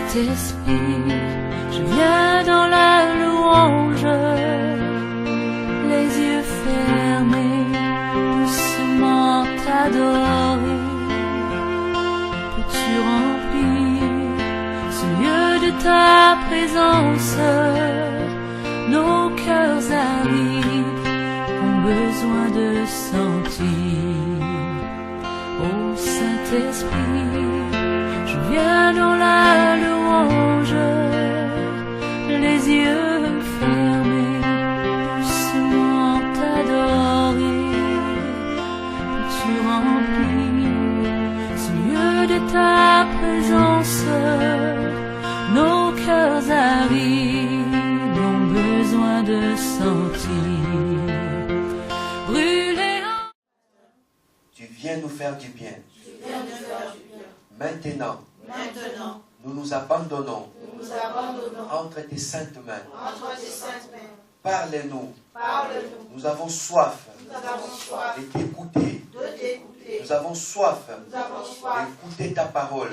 Saint-Esprit, je viens dans la louange, les yeux fermés, doucement t'adorer. Peux-tu remplir ce lieu de ta présence? Nos cœurs arides ont besoin de sentir. Ô Saint-Esprit, je viens dans la louange, les yeux fermés, doucement t'adorer. Peux-tu remplir ce lieu de ta présence? Nos cœurs arides ont besoin de sentir. Brûler en... Tu viens nous faire du bien. Maintenant, nous nous abandonnons entre tes saintes mains. Parle-nous. Nous avons soif de t'écouter. Nous avons soif d'écouter ta parole.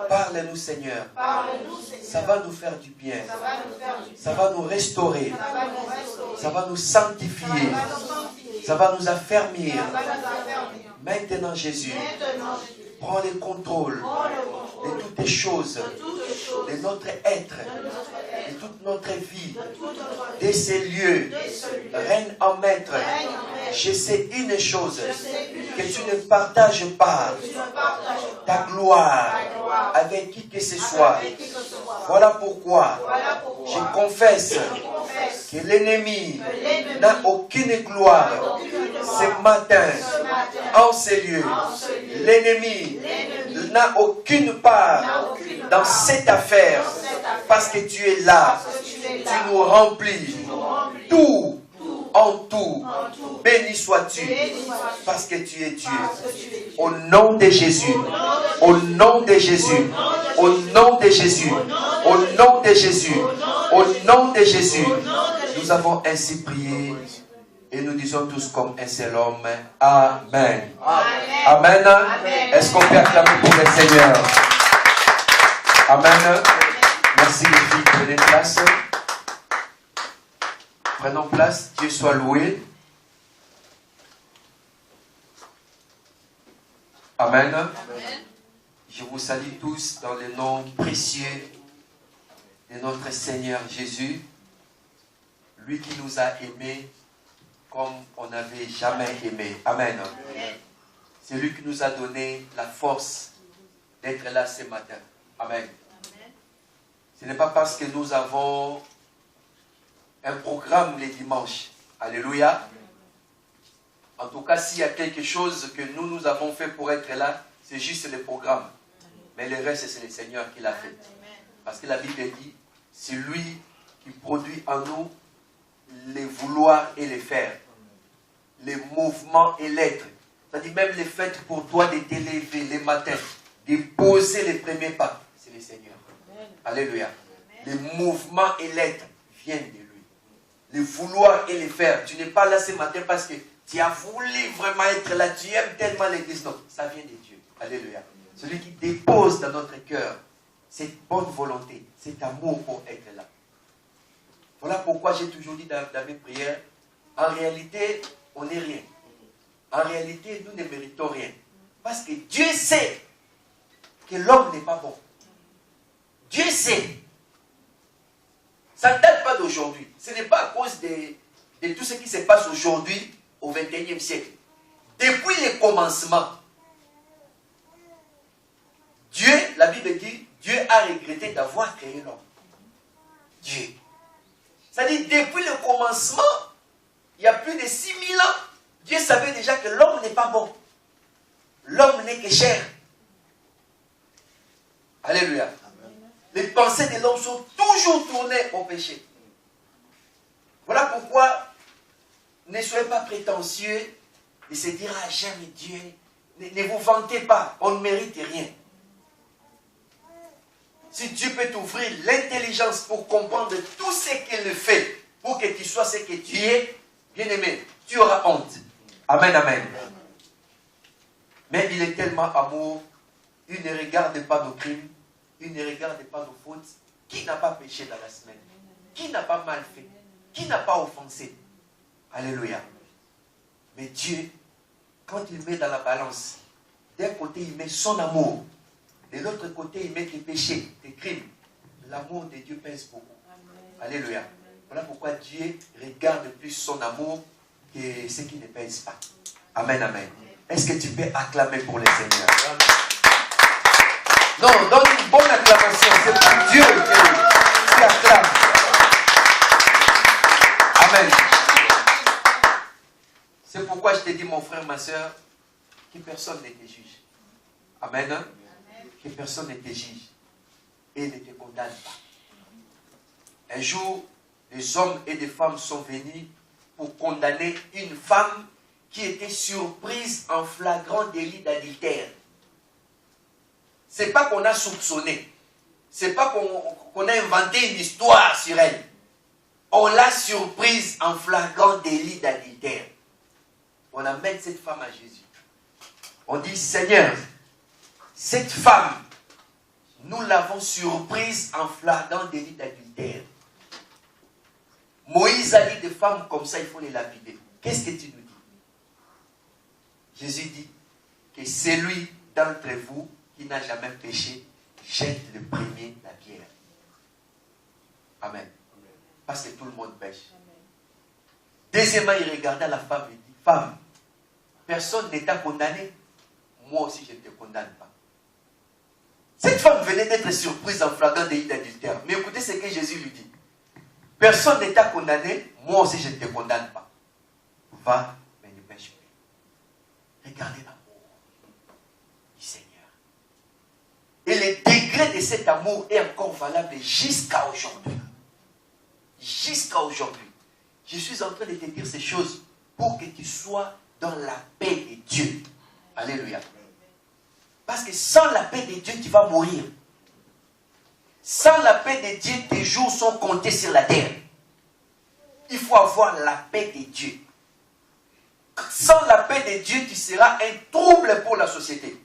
Parle-nous, Seigneur. Ça va nous faire du bien. Ça va nous restaurer. Ça va nous sanctifier. Ça va nous affermir. Maintenant, Jésus, prends le contrôle de toutes les choses, de notre être, de toute notre vie, de ces lieux. Règne en maître. Je sais une chose, que tu ne partages pas ta gloire avec qui que ce soit. Voilà pourquoi je confesse que l'ennemi n'a aucune gloire ce matin en ces lieux. L'ennemi n'a aucune part dans cette affaire parce que tu es là. Tu nous remplis tout en tout. Béni sois-tu parce que tu es Dieu. Au nom de Jésus. Au nom de Jésus. Au nom de Jésus. Au nom de Jésus. Au nom de Jésus. Nous avons ainsi prié. Et nous disons tous comme un seul homme, Amen. Amen. Est-ce qu'on peut acclamer pour le Seigneur? Amen. Merci les filles, prenez place. Prenons place, Dieu soit loué. Amen. Je vous salue tous dans le nom précieux de notre Seigneur Jésus, lui qui nous a aimés comme on n'avait jamais aimé. Amen. C'est lui qui nous a donné la force d'être là ce matin. Amen. Ce n'est pas parce que nous avons un programme les dimanches. Alléluia. En tout cas, s'il y a quelque chose que nous avons fait pour être là, c'est juste le programme. Mais le reste, c'est le Seigneur qui l'a fait. Parce que la Bible dit, c'est lui qui produit en nous les vouloir et les faire. Les mouvements et l'être. C'est-à-dire même le fait pour toi de t'élever les matins, de poser les premiers pas, c'est le Seigneur. Alléluia. Les mouvements et l'être viennent de lui. Le vouloir et le faire. Tu n'es pas là ce matin parce que tu as voulu vraiment être là. Tu aimes tellement l'église. Non, ça vient de Dieu. Alléluia. Celui qui dépose dans notre cœur cette bonne volonté, cet amour pour être là. Voilà pourquoi j'ai toujours dit dans mes prières, en réalité, on n'est rien. En réalité, nous ne méritons rien. Parce que Dieu sait que l'homme n'est pas bon. Dieu sait. Ça ne date pas d'aujourd'hui. Ce n'est pas à cause de tout ce qui se passe aujourd'hui au XXIe siècle. Depuis le commencement, Dieu, la Bible dit, Dieu a regretté d'avoir créé l'homme. Dieu. C'est-à-dire, depuis le commencement, il y a plus de 6000 ans, Dieu savait déjà que l'homme n'est pas bon. L'homme n'est que chair. Alléluia. Les pensées de l'homme sont toujours tournées au péché. Voilà pourquoi ne soyez pas prétentieux de se dire, ah, j'aime Dieu. Ne vous vantez pas, on ne mérite rien. Si Dieu peut t'ouvrir l'intelligence pour comprendre tout ce qu'il fait, pour que tu sois ce que tu es, bien aimé, tu auras honte. Amen, amen. Mais il est tellement amour, il ne regarde pas nos crimes, Il ne regarde pas nos fautes. Qui n'a pas péché dans la semaine? Qui n'a pas mal fait? Qui n'a pas offensé? Alléluia. Mais Dieu, quand il met dans la balance, d'un côté il met son amour, de l'autre côté il met tes péchés, tes crimes. L'amour de Dieu pèse beaucoup. Alléluia. Voilà pourquoi Dieu regarde plus son amour que ce qui ne pèse pas. Amen, amen. Est-ce que tu peux acclamer pour le Seigneur? Non, donne une bonne acclamation. C'est pour Dieu qui acclame. Amen. C'est pourquoi je te dis, mon frère, ma soeur, que personne ne te juge. Amen. Amen. Que personne ne te juge et ne te condamne pas. Un jour, des hommes et des femmes sont venus pour condamner une femme qui était surprise en flagrant délit d'adultère. Ce n'est pas qu'on a soupçonné. Ce n'est pas qu'on a inventé une histoire sur elle. On l'a surprise en flagrant délit d'adultère. On amène cette femme à Jésus. On dit, Seigneur, cette femme, nous l'avons surprise en flagrant délit d'adultère. Moïse a dit des femmes comme ça, il faut les lapider. Qu'est-ce que tu nous dis? Jésus dit que celui d'entre vous qui n'a jamais péché, jette le premier la pierre. Amen. Parce que tout le monde pêche. Deuxièmement, il regarda la femme et dit, femme, personne n'est t'a condamné. Moi aussi, je ne te condamne pas. Cette femme venait d'être surprise en flagrant délit d'adultère. Mais écoutez ce que Jésus lui dit. Personne n'est t'a condamné. Moi aussi, je ne te condamne pas. Va, mais ne pêche plus. Regardez l'amour du Seigneur. Et le degré de cet amour est encore valable jusqu'à aujourd'hui. Jusqu'à aujourd'hui. Je suis en train de te dire ces choses pour que tu sois dans la paix de Dieu. Alléluia. Parce que sans la paix de Dieu, tu vas mourir. Sans la paix de Dieu, tes jours sont comptés sur la terre. Il faut avoir la paix de Dieu. Sans la paix de Dieu, tu seras un trouble pour la société.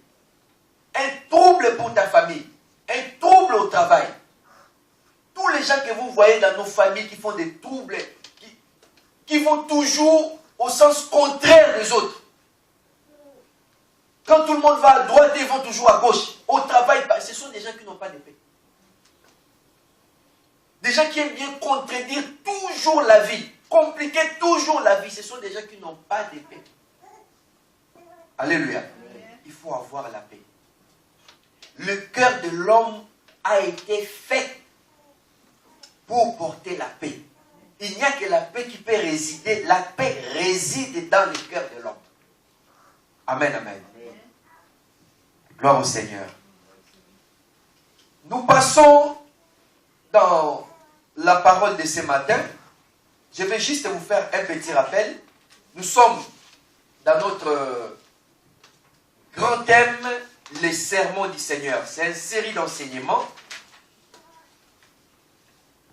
Un trouble pour ta famille. Un trouble au travail. Tous les gens que vous voyez dans nos familles qui font des troubles, qui vont toujours au sens contraire des autres. Quand tout le monde va à droite, ils vont toujours à gauche. Au travail, ce sont des gens qui n'ont pas de paix. Des gens qui aiment bien contredire toujours la vie, compliquer toujours la vie. Ce sont des gens qui n'ont pas de paix. Alléluia. Il faut avoir la paix. Le cœur de l'homme a été fait pour porter la paix. Il n'y a que la paix qui peut résider. La paix réside dans le cœur de l'homme. Amen, amen. Gloire au Seigneur. Nous passons dans la parole de ce matin. Je vais juste vous faire un petit rappel. Nous sommes dans notre grand thème, les sermons du Seigneur. C'est une série d'enseignements.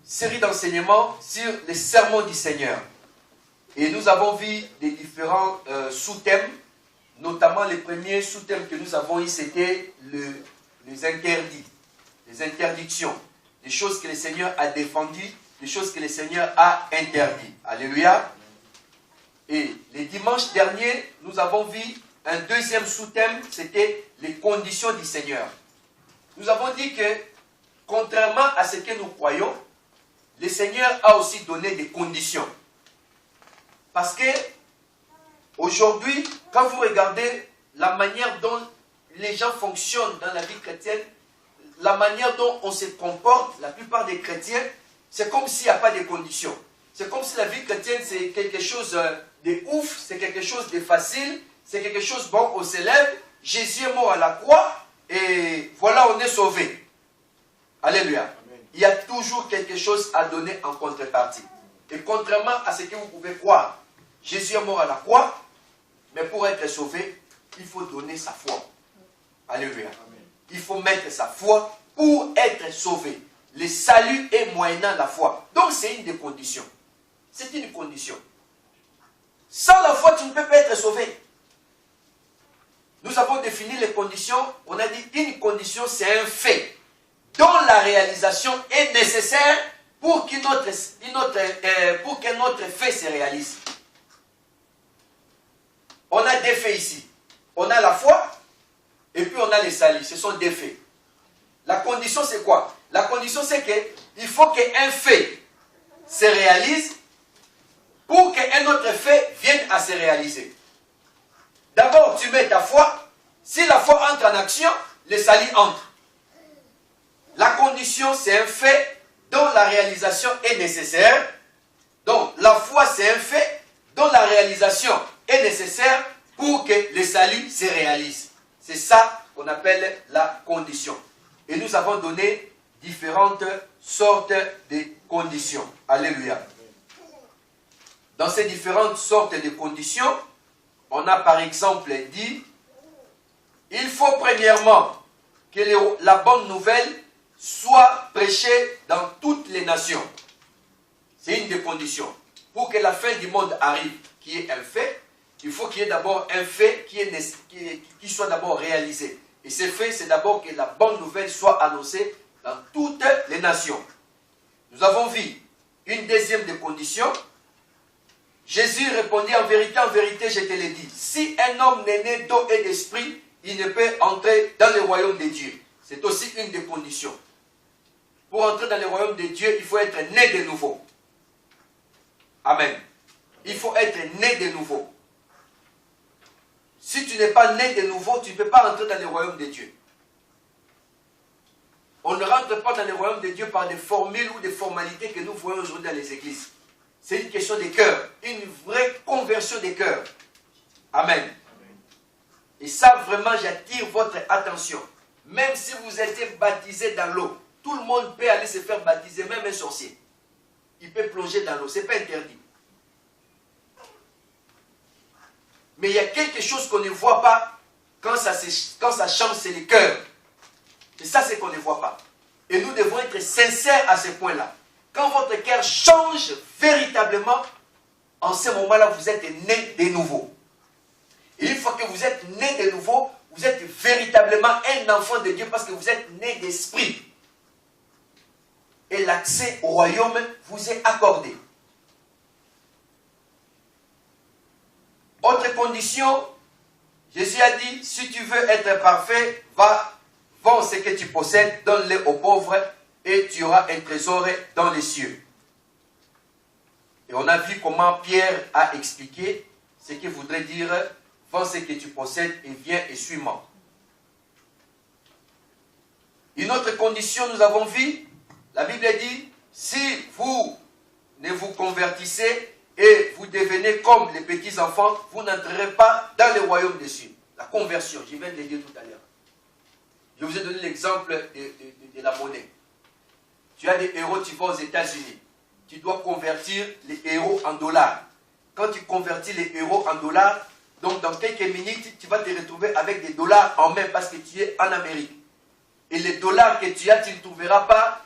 Série d'enseignements sur les sermons du Seigneur. Et nous avons vu des différents sous-thèmes. Notamment, les premiers sous-thèmes que nous avons eu, c'était les interdits, les interdictions, les choses que le Seigneur a défendues, les choses que le Seigneur a interdites. Alléluia. Et les dimanches derniers, nous avons vu un deuxième sous-thème, c'était les conditions du Seigneur. Nous avons dit que, contrairement à ce que nous croyons, le Seigneur a aussi donné des conditions. Parce que, aujourd'hui, quand vous regardez la manière dont les gens fonctionnent dans la vie chrétienne, la manière dont on se comporte, la plupart des chrétiens, c'est comme s'il n'y a pas de conditions. C'est comme si la vie chrétienne, c'est quelque chose de ouf, c'est quelque chose de facile, c'est quelque chose, bon, on se lève, Jésus est mort à la croix, et voilà, on est sauvé. Alléluia. Amen. Il y a toujours quelque chose à donner en contrepartie. Et contrairement à ce que vous pouvez croire, Jésus est mort à la croix, mais pour être sauvé, il faut donner sa foi. Alléluia. Amen. Il faut mettre sa foi pour être sauvé. Le salut est moyennant la foi. Donc c'est une des conditions. C'est une condition. Sans la foi, tu ne peux pas être sauvé. Nous avons défini les conditions. On a dit une condition, c'est un fait. dont la réalisation est nécessaire pour que notre fait se réalise. On a des faits ici. On a la foi et puis on a les salis. Ce sont des faits. La condition c'est quoi? La condition c'est qu'il faut qu'un fait se réalise pour qu'un autre fait vienne à se réaliser. D'abord tu mets ta foi. Si la foi entre en action, les salis entrent. La condition c'est un fait dont la réalisation est nécessaire. Donc la foi c'est un fait dont la réalisation est nécessaire pour que le salut se réalise. C'est ça qu'on appelle la condition. Et nous avons donné différentes sortes de conditions. Alléluia. Dans ces différentes sortes de conditions, on a par exemple dit, il faut premièrement que la bonne nouvelle soit prêchée dans toutes les nations. C'est une des conditions. Pour que la fin du monde arrive, qui est un fait, il faut qu'il y ait d'abord un fait qui soit d'abord réalisé. Et ce fait, c'est d'abord que la bonne nouvelle soit annoncée dans toutes les nations. Nous avons vu une deuxième des conditions. Jésus répondit, en vérité, je te l'ai dit. Si un homme n'est né d'eau et d'esprit, il ne peut entrer dans le royaume de Dieu. C'est aussi une des conditions. Pour entrer dans le royaume de Dieu, il faut être né de nouveau. Amen. Il faut être né de nouveau. Si tu n'es pas né de nouveau, tu ne peux pas entrer dans le royaume de Dieu. On ne rentre pas dans le royaume de Dieu par des formules ou des formalités que nous voyons aujourd'hui dans les églises. C'est une question de cœur, une vraie conversion des cœurs. Amen. Et ça, vraiment, j'attire votre attention. Même si vous êtes baptisé dans l'eau, tout le monde peut aller se faire baptiser, même un sorcier. Il peut plonger dans l'eau, ce n'est pas interdit. Mais il y a quelque chose qu'on ne voit pas quand ça change, c'est le cœur. Et ça, c'est qu'on ne voit pas. Et nous devons être sincères à ce point-là. Quand votre cœur change véritablement, en ce moment-là, vous êtes né de nouveau. Et une fois que vous êtes né de nouveau, vous êtes véritablement un enfant de Dieu parce que vous êtes né d'esprit. Et l'accès au royaume vous est accordé. Autre condition, Jésus a dit, si tu veux être parfait, va, vends ce que tu possèdes, donne-le aux pauvres et tu auras un trésor dans les cieux. Et on a vu comment Pierre a expliqué ce qui voudrait dire, vends ce que tu possèdes et viens et suis-moi. Une autre condition, nous avons vu, la Bible dit, si vous ne vous convertissez et vous devenez comme les petits enfants, vous n'entrerez pas dans le royaume des cieux. La conversion, je viens de le dire tout à l'heure. Je vous ai donné l'exemple de la monnaie. Tu as des euros, tu vas aux États-Unis. Tu dois convertir les euros en dollars. Quand tu convertis les euros en dollars, donc dans quelques minutes, tu vas te retrouver avec des dollars en main parce que tu es en Amérique. Et les dollars que tu as, tu ne trouveras pas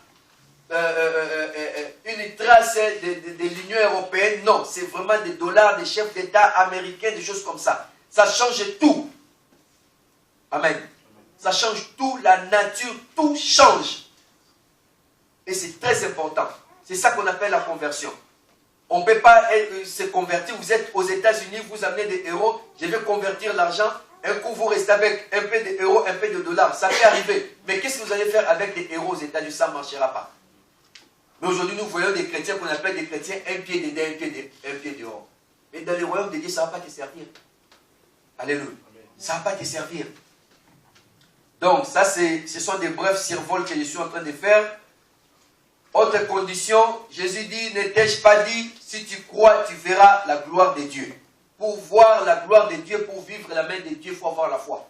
une trace de l'Union européenne. Non, c'est vraiment des dollars des chefs d'État américains, des choses comme ça. Ça change tout. Amen. Ça change tout, la nature, tout change. Et c'est très important. C'est ça qu'on appelle la conversion. On ne peut pas se convertir. Vous êtes aux États-Unis, vous amenez des euros, je vais convertir l'argent. Un coup, vous restez avec un peu d'euros, un peu de dollars. Ça peut arriver. Mais qu'est-ce que vous allez faire avec des euros aux États-Unis? Ça ne marchera pas. Mais aujourd'hui, nous voyons des chrétiens qu'on appelle des chrétiens un pied dedans, un pied dehors. Mais dans le royaume de Dieu, ça ne va pas te servir. Alléluia. Ça ne va pas te servir. Donc, ça, ce sont des brefs survols que je suis en train de faire. Autre condition, Jésus dit, ne t'ai-je pas dit, si tu crois, tu verras la gloire de Dieu. Pour voir la gloire de Dieu, pour vivre la main de Dieu, il faut avoir la foi.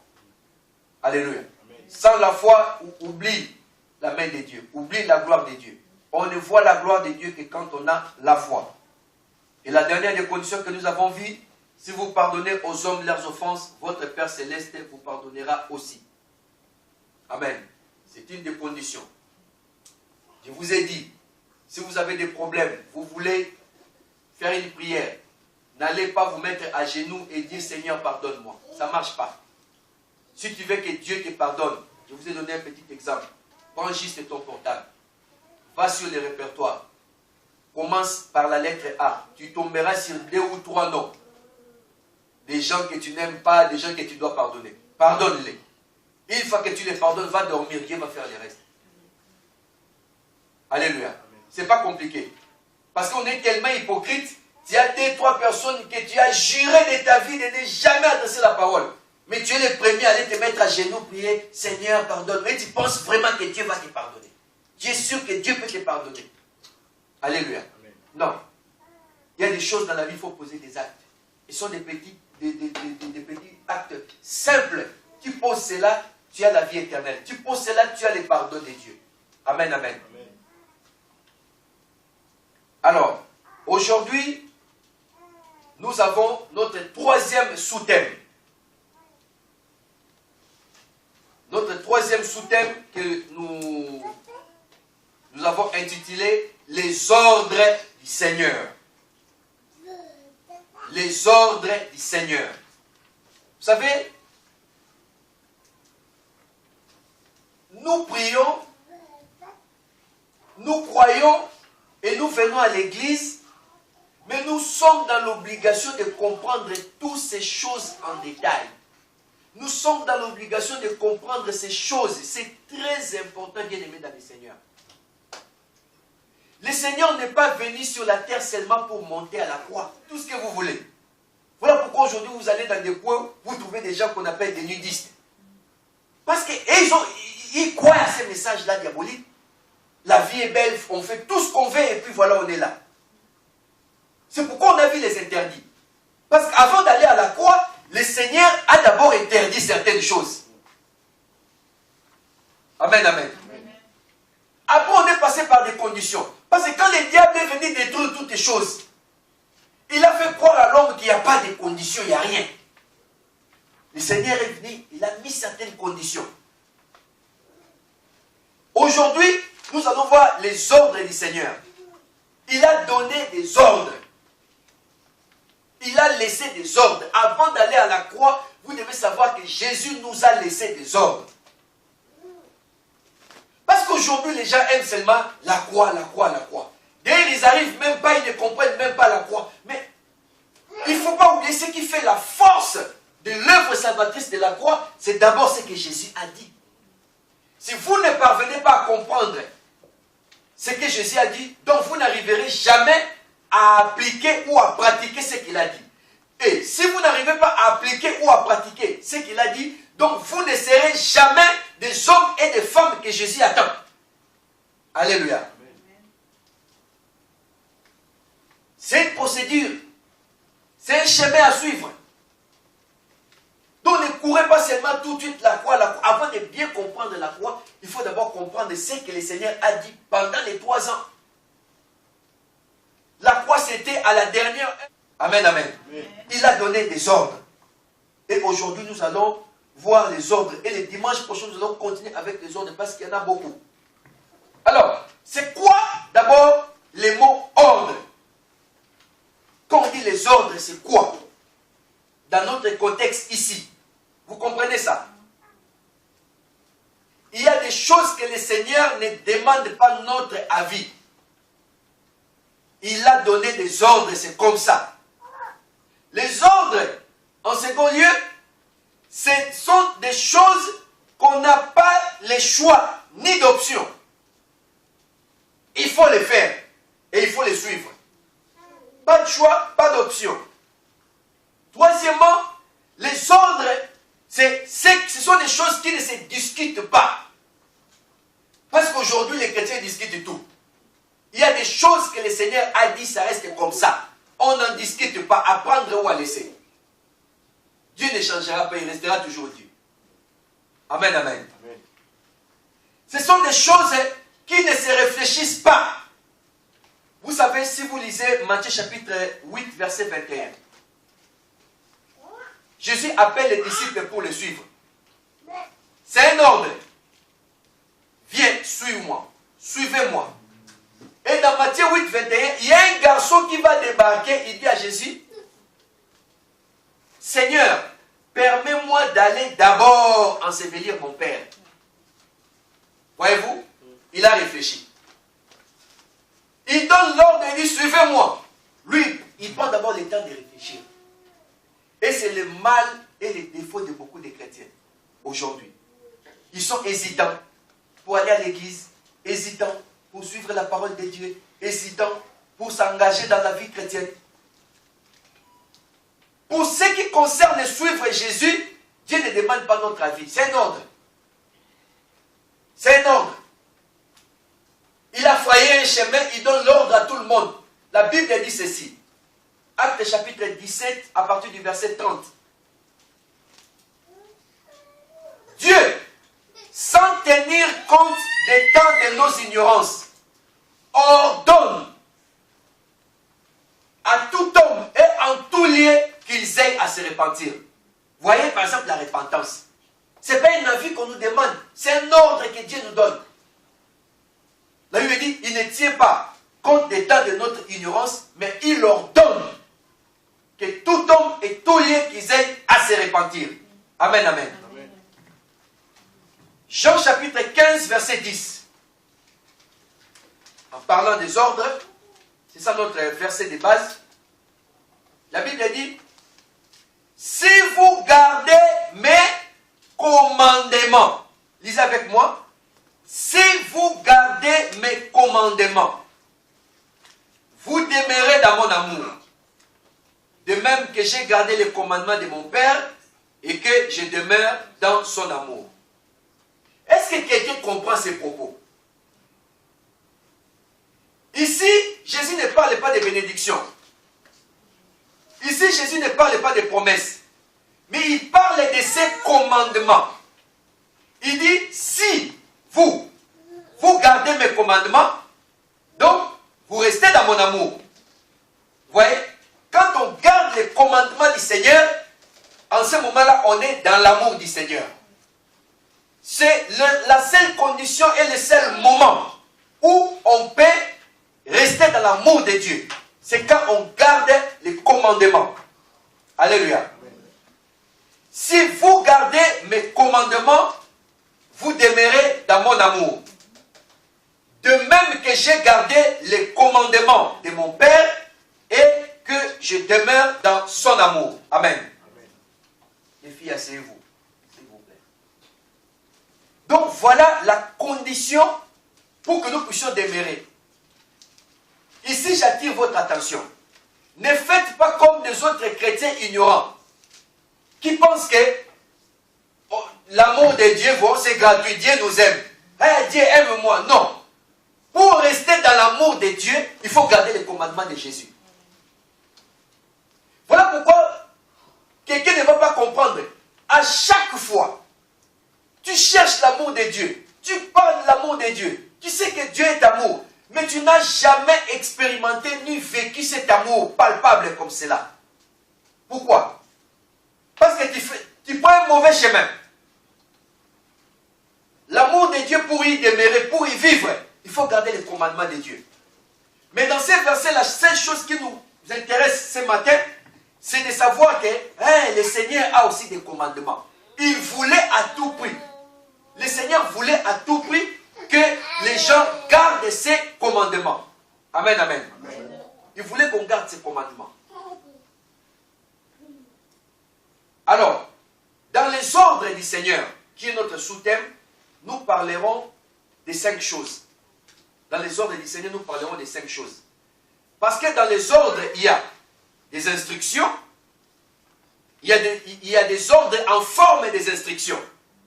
Alléluia. Amen. Sans la foi, oublie la main de Dieu, oublie la gloire de Dieu. On ne voit la gloire de Dieu que quand on a la foi. Et la dernière des conditions que nous avons vues, si vous pardonnez aux hommes leurs offenses, votre Père Céleste vous pardonnera aussi. Amen. C'est une des conditions. Je vous ai dit, si vous avez des problèmes, vous voulez faire une prière, n'allez pas vous mettre à genoux et dire Seigneur, pardonne-moi. Ça ne marche pas. Si tu veux que Dieu te pardonne, je vous ai donné un petit exemple. Prends juste ton portable. Va sur les répertoires. Commence par la lettre A. Tu tomberas sur 2 ou 3 noms. Des gens que tu n'aimes pas, des gens que tu dois pardonner. Pardonne-les. Une fois que tu les pardonnes, va dormir. Dieu va faire le reste. Alléluia. Ce n'est pas compliqué. Parce qu'on est tellement hypocrite. Tu as 2-3 personnes que tu as juré de ta vie de ne jamais adresser la parole. Mais tu es le premier à aller te mettre à genoux, prier, Seigneur, pardonne. Mais tu penses vraiment que Dieu va te pardonner. Tu es sûr que Dieu peut te pardonner. Alléluia. Amen. Non. Il y a des choses dans la vie, il faut poser des actes. Ce sont des petits actes simples. Tu poses cela, tu as la vie éternelle. Tu poses cela, tu as le pardon de Dieu. Amen, amen. Amen. Alors, aujourd'hui, nous avons notre 3e sous-thème. Notre 3e sous-thème que nous avons intitulé « Les ordres du Seigneur ». Les ordres du Seigneur. Vous savez, nous prions, nous croyons et nous venons à l'église, mais nous sommes dans l'obligation de comprendre toutes ces choses en détail. Nous sommes dans l'obligation de comprendre ces choses. C'est très important, bien aimé dans le Seigneur. Le Seigneur n'est pas venu sur la terre seulement pour monter à la croix. Tout ce que vous voulez. Voilà pourquoi aujourd'hui vous allez dans des coins, vous trouvez des gens qu'on appelle des nudistes. Parce qu'ils croient à ces messages-là diaboliques. La vie est belle, on fait tout ce qu'on veut et puis voilà, on est là. C'est pourquoi on a vu les interdits. Parce qu'avant d'aller à la croix, le Seigneur a d'abord interdit certaines choses. Amen, amen. Après, on est passé par des conditions. Parce que quand le diable est venu détruire toutes les choses, il a fait croire à l'homme qu'il n'y a pas de conditions, il n'y a rien. Le Seigneur est venu, il a mis certaines conditions. Aujourd'hui, nous allons voir les ordres du Seigneur. Il a donné des ordres. Il a laissé des ordres. Avant d'aller à la croix, vous devez savoir que Jésus nous a laissé des ordres. Parce qu'aujourd'hui, les gens aiment seulement la croix, la croix, la croix. D'ailleurs, ils n'arrivent même pas, ils ne comprennent même pas la croix. Mais il ne faut pas oublier ce qui fait la force de l'œuvre salvatrice de la croix, c'est d'abord ce que Jésus a dit. Si vous ne parvenez pas à comprendre ce que Jésus a dit, donc vous n'arriverez jamais à appliquer ou à pratiquer ce qu'il a dit. Et si vous n'arrivez pas à appliquer ou à pratiquer ce qu'il a dit, donc vous ne serez jamais des hommes et des femmes que Jésus attend. Alléluia. C'est une procédure. C'est un chemin à suivre. Donc ne courez pas seulement tout de suite la croix. Avant de bien comprendre la croix, il faut d'abord comprendre ce que le Seigneur a dit pendant les 3 ans. La croix, c'était à la dernière. Amen, amen. Amen. Il a donné des ordres. Et aujourd'hui, nous allons voir les ordres. Et les dimanches prochains, nous allons continuer avec les ordres parce qu'il y en a beaucoup. Alors, c'est quoi d'abord les mots ordre? Quand on dit les ordres, c'est quoi? Dans notre contexte ici. Vous comprenez ça? Il y a des choses que le Seigneur ne demande pas notre avis. Il a donné des ordres, c'est comme ça. Les ordres, en second lieu, ce sont des choses qu'on n'a pas le choix, ni d'option. Il faut les faire et il faut les suivre. Pas de choix, pas d'option. Troisièmement, les ordres, ce sont des choses qui ne se discutent pas. Parce qu'aujourd'hui, les chrétiens discutent tout. Il y a des choses que le Seigneur a dit, ça reste comme ça. On n'en discute pas, à prendre ou à laisser. Dieu ne changera pas, il restera toujours Dieu. Amen, amen. Amen. Ce sont des choses qui ne se réfléchissent pas. Vous savez, si vous lisez Matthieu chapitre 8, verset 21, Jésus appelle les disciples pour le suivre. C'est un ordre. Viens, suis-moi. Suivez-moi. Et dans Matthieu 8, 21, il y a un garçon qui va débarquer. Il dit à Jésus, Seigneur, permets-moi d'aller d'abord ensevelir mon père. Voyez-vous? il a réfléchi. Il donne l'ordre et dit, suivez-moi. Lui, il prend d'abord le temps de réfléchir. Et c'est le mal et les défauts de beaucoup de chrétiens aujourd'hui. Ils sont hésitants pour aller à l'église, hésitants pour suivre la parole de Dieu, hésitants pour s'engager dans la vie chrétienne. Pour ce qui concerne suivre Jésus, Dieu ne demande pas notre avis. C'est un ordre. C'est un ordre. Il a frayé un chemin, il donne l'ordre à tout le monde. La Bible dit ceci. Actes chapitre 17, à partir du verset 30. Dieu, sans tenir compte des temps de nos ignorances, ordonne à tout homme et en tout lieu qu'ils aient à se repentir. Voyez par exemple la repentance. Ce n'est pas un avis qu'on nous demande, c'est un ordre que Dieu nous donne. La Bible dit, il ne tient pas compte des temps de notre ignorance, mais il ordonne que tout homme et tout lieu qu'ils aient à se repentir. Amen, amen. Amen. Jean chapitre 15, verset 10. En parlant des ordres, c'est ça notre verset de base. La Bible dit, si vous gardez mes commandements, lisez avec moi, si vous gardez mes commandements, vous demeurez dans mon amour. De même que j'ai gardé les commandements de mon Père et que je demeure dans son amour. Est-ce que quelqu'un comprend ces propos? Ici, Jésus ne parle pas de bénédiction. Ici, Jésus ne parle pas de promesses. Mais il parle de ses commandements. Il dit, si vous gardez mes commandements, donc vous restez dans mon amour. Vous voyez? Quand on garde les commandements du Seigneur, en ce moment-là, on est dans l'amour du Seigneur. C'est la seule condition et le seul moment où on peut rester dans l'amour de Dieu. C'est quand on garde les commandements. Alléluia. Si vous gardez mes commandements, vous demeurez dans mon amour. De même que j'ai gardé les commandements de mon Père et que je demeure dans son amour. Amen. Amen. Les filles, asseyez-vous, s'il vous plaît. Donc voilà la condition pour que nous puissions demeurer. Ici, j'attire votre attention. Ne faites pas comme les autres chrétiens ignorants qui pensent que l'amour de Dieu, c'est gratuit, Dieu nous aime. Hey, Dieu aime-moi. Non. Pour rester dans l'amour de Dieu, il faut garder les commandements de Jésus. Voilà pourquoi quelqu'un ne va pas comprendre. À chaque fois, tu cherches l'amour de Dieu. Tu parles de l'amour de Dieu. Tu sais que Dieu est amour. Mais tu n'as jamais expérimenté ni vécu cet amour palpable comme cela. Pourquoi? Parce que tu prends un mauvais chemin. L'amour de Dieu, pour y demeurer, pour y vivre, il faut garder les commandements de Dieu. Mais dans ces versets, la seule chose qui nous intéresse ce matin, c'est de savoir que le Seigneur a aussi des commandements. Il voulait à tout prix. Le Seigneur voulait à tout prix que les gens gardent ses commandements. Amen, amen. Amen. Il voulait qu'on garde ses commandements. Alors, dans les ordres du Seigneur, qui est notre sous-thème, nous parlerons des 5 choses. Dans les ordres du Seigneur, nous parlerons des 5 choses. Parce que dans les ordres, il y a des instructions, il y a des ordres en forme des instructions.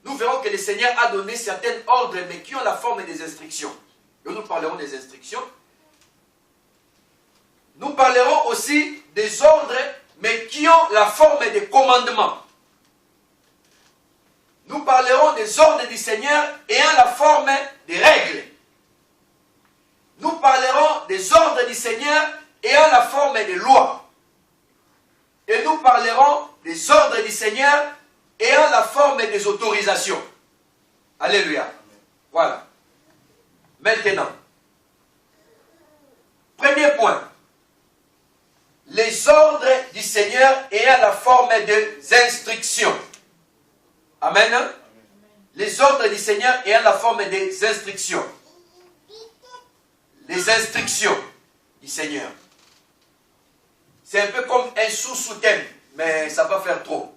Nous verrons que le Seigneur a donné certains ordres, mais qui ont la forme des instructions. Et nous parlerons des instructions. Nous parlerons aussi des ordres, mais qui ont la forme des commandements. Nous parlerons des ordres du Seigneur ayant la forme des règles. Nous parlerons des ordres du Seigneur ayant la forme des lois. Et nous parlerons des ordres du Seigneur ayant la forme des autorisations. Alléluia. Voilà. Maintenant, premier point. Les ordres du Seigneur ayant la forme des instructions. Amen. Les ordres du Seigneur ayant la forme des instructions. les instructions du Seigneur. C'est un peu comme un sous-thème, mais ça va faire trop.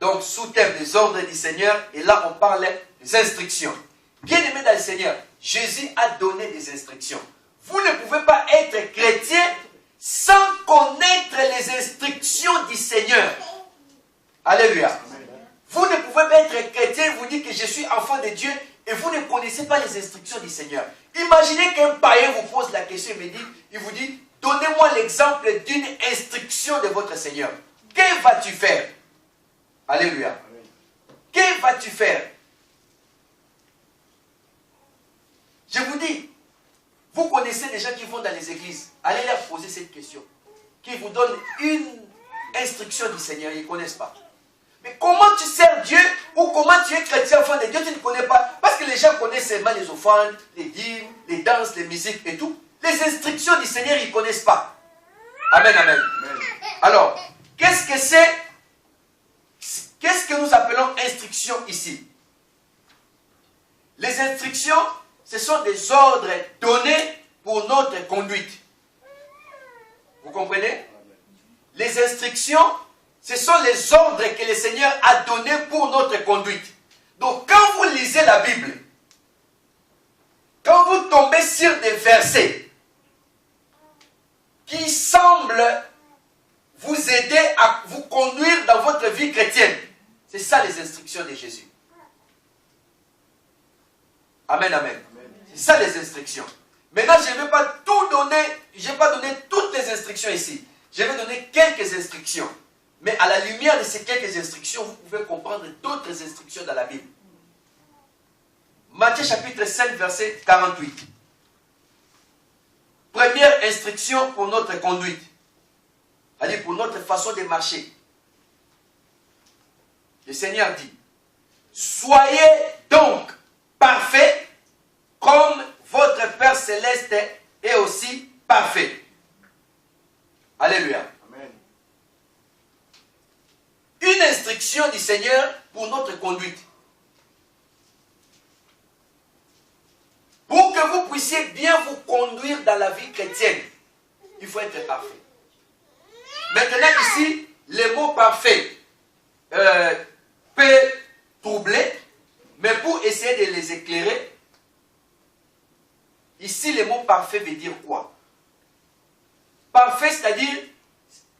Donc, sous-thème, les ordres du Seigneur, et là, on parle des instructions. Bien-aimés dans le Seigneur, Jésus a donné des instructions. Vous ne pouvez pas être chrétien sans connaître les instructions du Seigneur. Alléluia. Vous ne pouvez pas être chrétien, vous dites que je suis enfant de Dieu, et vous ne connaissez pas les instructions du Seigneur. Imaginez qu'un païen vous pose la question et il vous dit, donnez-moi l'exemple d'une instruction de votre Seigneur. Que vas-tu faire? Alléluia. Que vas-tu faire? Je vous dis, vous connaissez des gens qui vont dans les églises. Allez leur poser cette question. Qui vous donnent une instruction du Seigneur, ils ne connaissent pas. Mais comment tu sers Dieu ou comment tu es chrétien enfant de Dieu, tu ne connais pas. Parce que les gens connaissent seulement les offrandes, les dîmes, les danses, les musiques et tout. Les instructions du Seigneur, ils ne connaissent pas. Amen, amen. Alors, qu'est-ce que c'est? Qu'est-ce que nous appelons instruction ici? Les instructions, ce sont des ordres donnés pour notre conduite. Vous comprenez? Les instructions, ce sont les ordres que le Seigneur a donnés pour notre conduite. Donc, quand vous lisez la Bible, quand vous tombez sur des versets qui semblent vous aider à vous conduire dans votre vie chrétienne, c'est ça les instructions de Jésus. Amen, amen. C'est ça les instructions. Maintenant, je ne vais pas tout donner, je ne vais pas donner toutes les instructions ici. Je vais donner quelques instructions. Mais à la lumière de ces quelques instructions, vous pouvez comprendre d'autres instructions dans la Bible. Matthieu chapitre 5, verset 48. Première instruction pour notre conduite. C'est-à-dire pour notre façon de marcher. Le Seigneur dit, soyez donc parfaits comme votre Père Céleste est aussi parfait. Alléluia. Amen. Une instruction du Seigneur pour notre conduite. Pour que vous puissiez bien vous conduire dans la vie chrétienne, il faut être parfait. Maintenant ici, le mot parfait peut troubler, mais pour essayer de les éclairer, ici le mot parfait veut dire quoi? Parfait, c'est-à-dire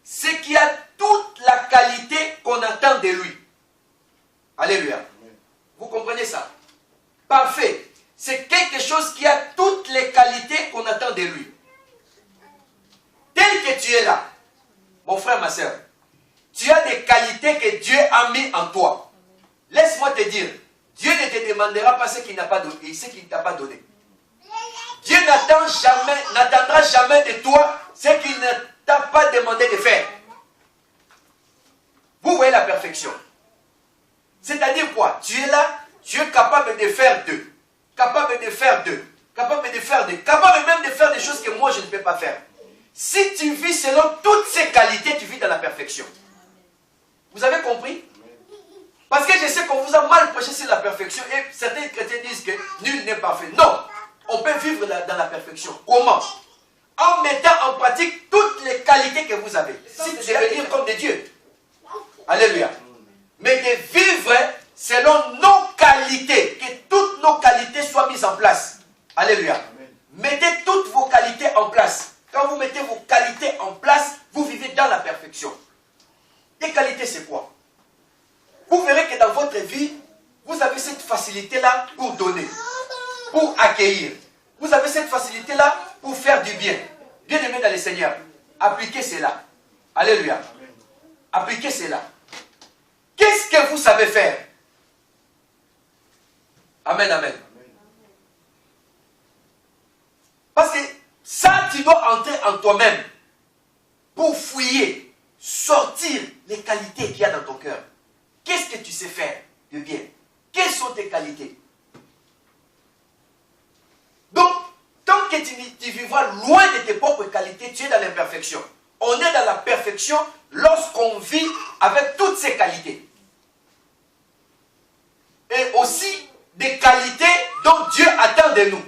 ce qui a toute la qualité qu'on attend de lui. Alléluia. Vous comprenez ça? Parfait, c'est quelque chose qui a toutes les qualités qu'on attend de lui. Tel que tu es là, mon frère, ma soeur, tu as des qualités que Dieu a mis en toi. Laisse-moi te dire, Dieu ne te demandera pas ce qu'il n'a pas donné, ce qu'il ne t'a pas donné. Dieu n'attendra jamais de toi ce qu'il ne t'a pas demandé de faire. Vous voyez la perfection. C'est-à-dire quoi? Tu es là, tu es capable de faire deux. Capable de faire deux. Capable de faire deux. Capable même de faire des choses que moi je ne peux pas faire. Si tu vis selon toutes ces qualités, tu vis dans la perfection. Vous avez compris? Parce que je sais qu'on vous a mal prêché sur la perfection et certains chrétiens disent que nul n'est parfait. Non, on peut vivre dans la perfection. Comment? En mettant en pratique toutes les qualités que vous avez. Si de devenir comme des dieux. Alléluia. Mais de vivre selon nos qualités. Que toutes nos qualités soient mises en place. Alléluia. Mettez toutes vos qualités en place. Quand vous mettez vos qualités en place, vous vivez dans la perfection. Les qualités, c'est quoi? Vous verrez que dans votre vie, vous avez cette facilité-là pour donner, pour accueillir. Vous avez cette facilité-là pour faire du bien. Bien-aimés dans le Seigneur, appliquez cela. Alléluia. Appliquez cela. Qu'est-ce que vous savez faire? Amen, amen. Parce que ça, tu dois entrer en toi-même pour fouiller, sortir les qualités qu'il y a dans ton cœur. Qu'est-ce que tu sais faire de bien? Quelles sont tes qualités? Donc, tant que tu vivras loin de tes propres qualités, tu es dans l'imperfection. On est dans la perfection lorsqu'on vit avec toutes ces qualités. Et aussi des qualités dont Dieu attend de nous.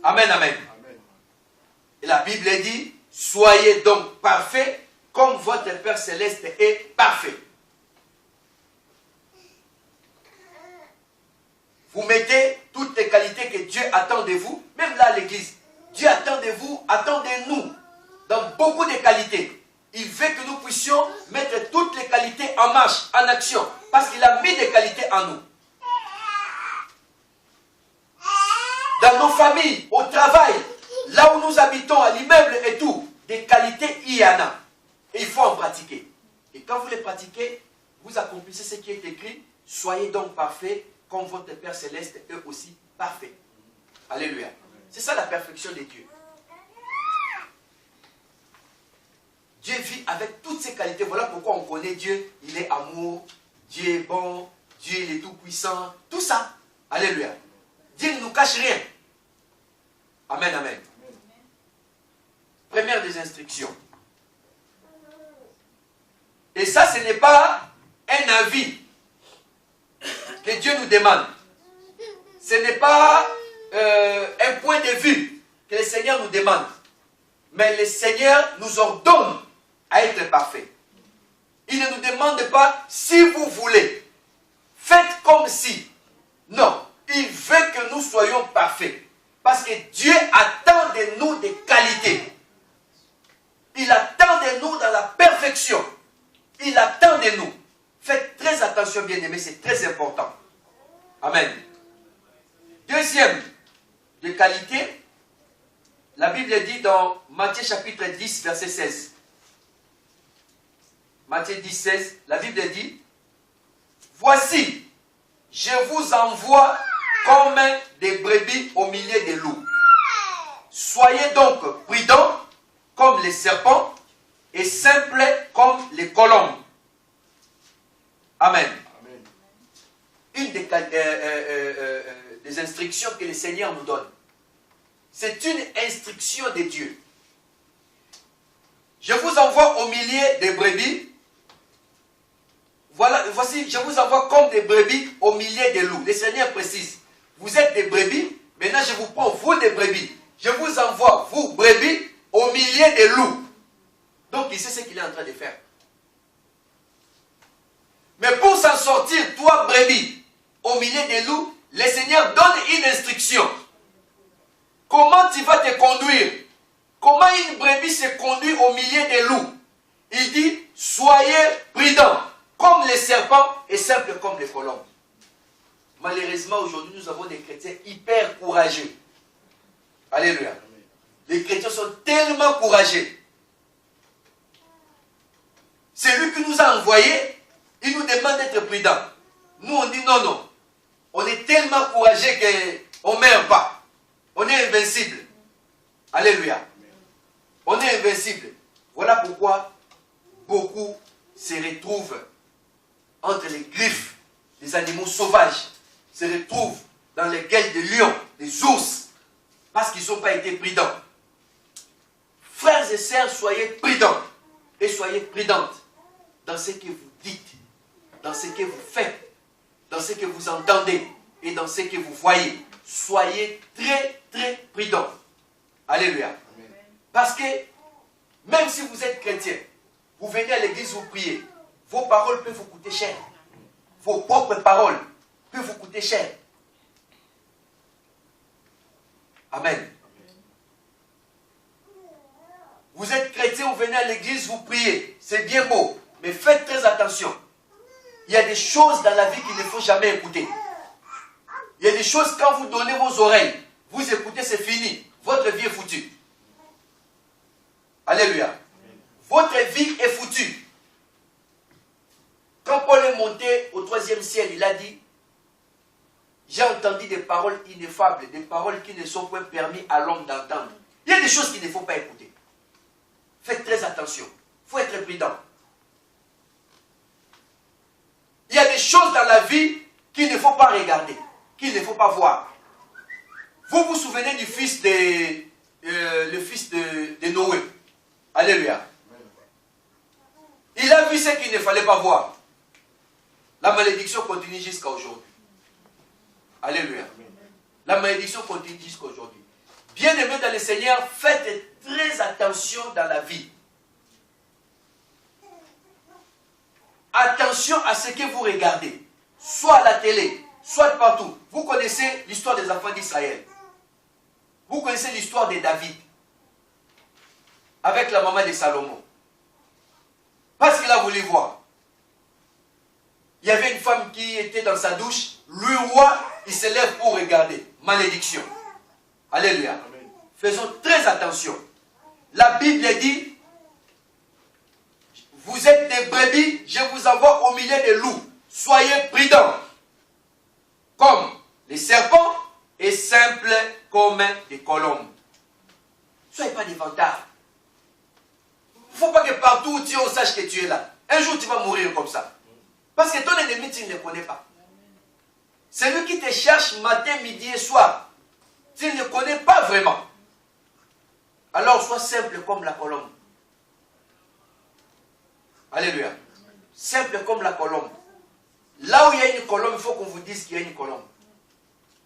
Amen. Amen, amen. Et la Bible dit, soyez donc parfaits comme votre Père Céleste est parfait. Vous mettez toutes les qualités que Dieu attend de vous, même là à l'église. Dieu attend de vous, attend de nous, dans beaucoup de qualités. Il veut que nous puissions mettre toutes les qualités en marche, en action, parce qu'il a mis des qualités en nous. Dans nos familles, au travail, là où nous habitons, à l'immeuble et tout, des qualités, il y en a. Et il faut en pratiquer. Et quand vous les pratiquez, vous accomplissez ce qui est écrit. Soyez donc parfaits, comme votre Père Céleste est aussi parfait. Alléluia. C'est ça la perfection de Dieu. Dieu vit avec toutes ses qualités. Voilà pourquoi on connaît Dieu. Il est amour, Dieu est bon, Dieu il est tout puissant. Tout ça. Alléluia. Dieu ne nous cache rien. Amen, amen. Première des instructions. Et ça, ce n'est pas un avis que Dieu nous demande. Ce n'est pas un point de vue que le Seigneur nous demande. Mais le Seigneur nous ordonne à être parfaits. Il ne nous demande pas si vous voulez. Faites comme si. Non. Il veut que nous soyons parfaits. Parce que Dieu attend de nous des qualités. Il attend de nous dans la perfection. Il attend de nous. Faites très attention, bien-aimés, c'est très important. Amen. Deuxième de qualité, la Bible dit dans Matthieu chapitre 10, verset 16. Matthieu 10, 16, la Bible dit, voici, je vous envoie comme des brebis au milieu des loups. Soyez donc prudents comme les serpents et simples comme les colombes. Amen. Amen. Une des instructions que le Seigneur nous donne. C'est une instruction de Dieu. Je vous envoie au milieu des brebis. Voici, je vous envoie comme des brebis au milieu des loups. Le Seigneur précise. Vous êtes des brebis. Maintenant, je vous prends, vous des brebis. Je vous envoie, vous, brebis, au milieu des loups. Donc, il sait ce qu'il est en train de faire. Mais pour s'en sortir, toi, brebis, au milieu des loups, le Seigneur donne une instruction. Comment tu vas te conduire? Comment une brebis se conduit au milieu des loups? Il dit, soyez prudents, comme les serpents et simples comme les colombes. Malheureusement, aujourd'hui, nous avons des chrétiens hyper courageux. Alléluia. Les chrétiens sont tellement courageux. C'est lui qui nous a envoyés. Il nous demande d'être prudents. Nous, on dit non, non. On est tellement courageux qu'on ne meurt pas. On est invincible. Alléluia. On est invincible. Voilà pourquoi beaucoup se retrouvent entre les griffes des animaux sauvages, se retrouvent dans les gueules des lions, des ours, parce qu'ils n'ont pas été prudents. Frères et sœurs, soyez prudents et soyez prudentes dans ce que vous dites, dans ce que vous faites, dans ce que vous entendez et dans ce que vous voyez. Soyez très, très prudents. Alléluia. Amen. Parce que même si vous êtes chrétien, vous venez à l'église, vous priez, vos paroles peuvent vous coûter cher. Vos propres paroles peuvent vous coûter cher. Amen. Vous êtes chrétien, vous venez à l'église, vous priez. C'est bien beau, mais faites très attention. Il y a des choses dans la vie qu'il ne faut jamais écouter. Il y a des choses, quand vous donnez vos oreilles, vous écoutez, c'est fini. Votre vie est foutue. Alléluia. Votre vie est foutue. Quand Paul est monté au 3e ciel, il a dit, j'ai entendu des paroles ineffables, des paroles qui ne sont pas permises à l'homme d'entendre. Il y a des choses qu'il ne faut pas écouter. Faites très attention. Il faut être prudent. Il y a des choses dans la vie qu'il ne faut pas regarder, qu'il ne faut pas voir. Vous vous souvenez du fils de Noé. Alléluia. Il a vu ce qu'il ne fallait pas voir. La malédiction continue jusqu'à aujourd'hui. Alléluia. La malédiction continue jusqu'à aujourd'hui. Bien-aimés dans le Seigneur, faites très attention dans la vie. Attention à ce que vous regardez, soit à la télé, soit partout. Vous connaissez l'histoire des enfants d'Israël. Vous connaissez l'histoire de David avec la maman de Salomon. Parce qu'il a voulu voir. Il y avait une femme qui était dans sa douche. Le roi, il se lève pour regarder. Malédiction. Alléluia. Amen. Faisons très attention. La Bible dit, vous êtes des brebis, je vous envoie au milieu des loups. Soyez prudents. Comme les serpents et simples comme des colombes. Soyez pas des vantards. Il ne faut pas que partout où tu es, on sache que tu es là. Un jour, tu vas mourir comme ça. Parce que ton ennemi, tu ne le connais pas. C'est lui qui te cherche matin, midi et soir. Tu ne le connais pas vraiment. Alors, sois simple comme la colombe. Alléluia. Simple comme la colombe. Là où il y a une colombe, il faut qu'on vous dise qu'il y a une colombe.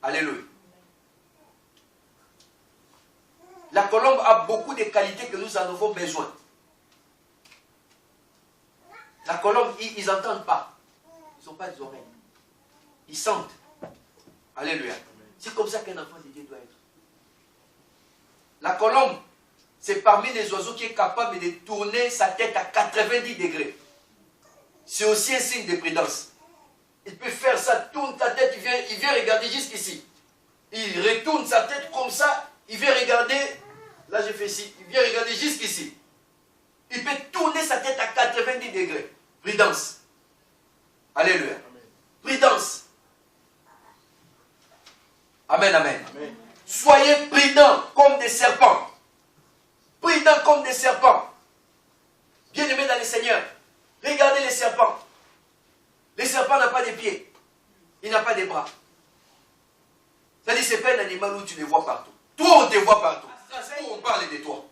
Alléluia. La colombe a beaucoup de qualités que nous en avons besoin. La colombe, ils n'entendent pas. Ils n'ont pas des oreilles. Ils sentent. Alléluia. C'est comme ça qu'un enfant de Dieu doit être. La colombe, c'est parmi les oiseaux qui est capable de tourner sa tête à 90 degrés. C'est aussi un signe de prudence. Il peut faire ça, tourne sa tête, il vient regarder jusqu'ici. Il retourne sa tête comme ça, il vient regarder, là je fais ici, il vient regarder jusqu'ici. Il peut tourner sa tête à 90 degrés. Prudence. Alléluia. Amen. Prudence. Amen, amen. Amen. Soyez prudents comme des serpents. Prudents comme des serpents. Bien-aimés dans le Seigneur. Regardez les serpents. Les serpents n'ont pas de pieds. Il n'a pas de bras. C'est-à-dire que ce n'est pas un animal où tu les vois partout. Toi, on te voit partout. On parle de toi.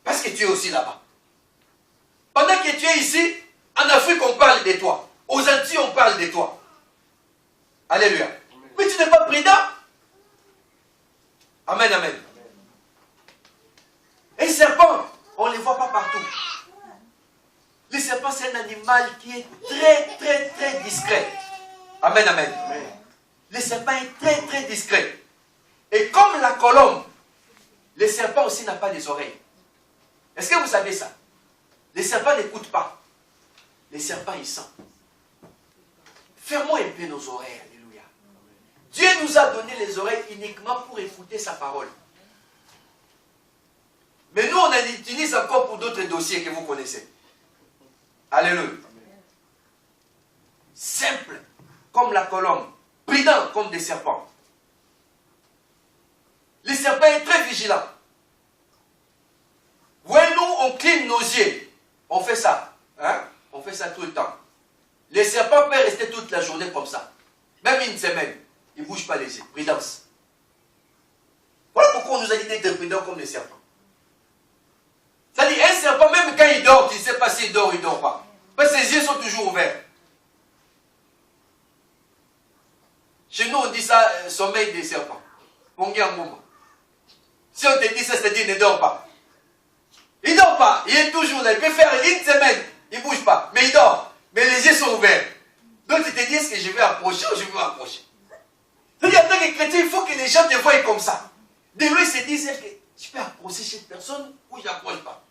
Parce que tu es aussi là-bas. Pendant que tu es ici, en Afrique, on parle de toi. Aux Antilles, on parle de toi. Alléluia. Mais tu n'es pas prudent. Amen, amen. Et les serpents, on ne les voit pas partout. Le serpent, c'est un animal qui est très, très, très discret. Amen, amen. Le serpent est très, très discret. Et comme la colombe, le serpent aussi n'a pas des oreilles. Est-ce que vous savez ça? Les serpents n'écoutent pas. Les serpents, ils sentent. Fermons un peu nos oreilles. Alléluia. Dieu nous a donné les oreilles uniquement pour écouter sa parole. Mais nous, on en utilise encore pour d'autres dossiers que vous connaissez. Alléluia. Simple comme la colombe. Prudent comme des serpents. Le serpent est très vigilant. Voyez, nous, on cligne nos yeux. On fait ça. Hein? On fait ça tout le temps. Les serpents peuvent rester toute la journée comme ça. Même une semaine. Ils ne bougent pas les yeux. Prudence. Voilà pourquoi on nous a dit d'être prudents comme les serpents. C'est-à-dire, un serpent, même quand il dort, tu ne sais pas s'il dort ou il ne dort pas. Parce que ses yeux sont toujours ouverts. Chez nous, on dit ça, sommeil des serpents. On dit un moment. Si on te dit ça, c'est-à-dire, ne dort pas. Il ne dort pas. Il est toujours là. Il peut faire une semaine. Il ne bouge pas. Mais il dort. Mais les yeux sont ouverts. Donc, tu te dis, est-ce que je vais approcher ou je vais approcher? C'est-à-dire, en tant que chrétien, il faut que les gens te voient comme ça. De lui, ils se disent, est-ce que je peux approcher cette personne ou je n'approche pas?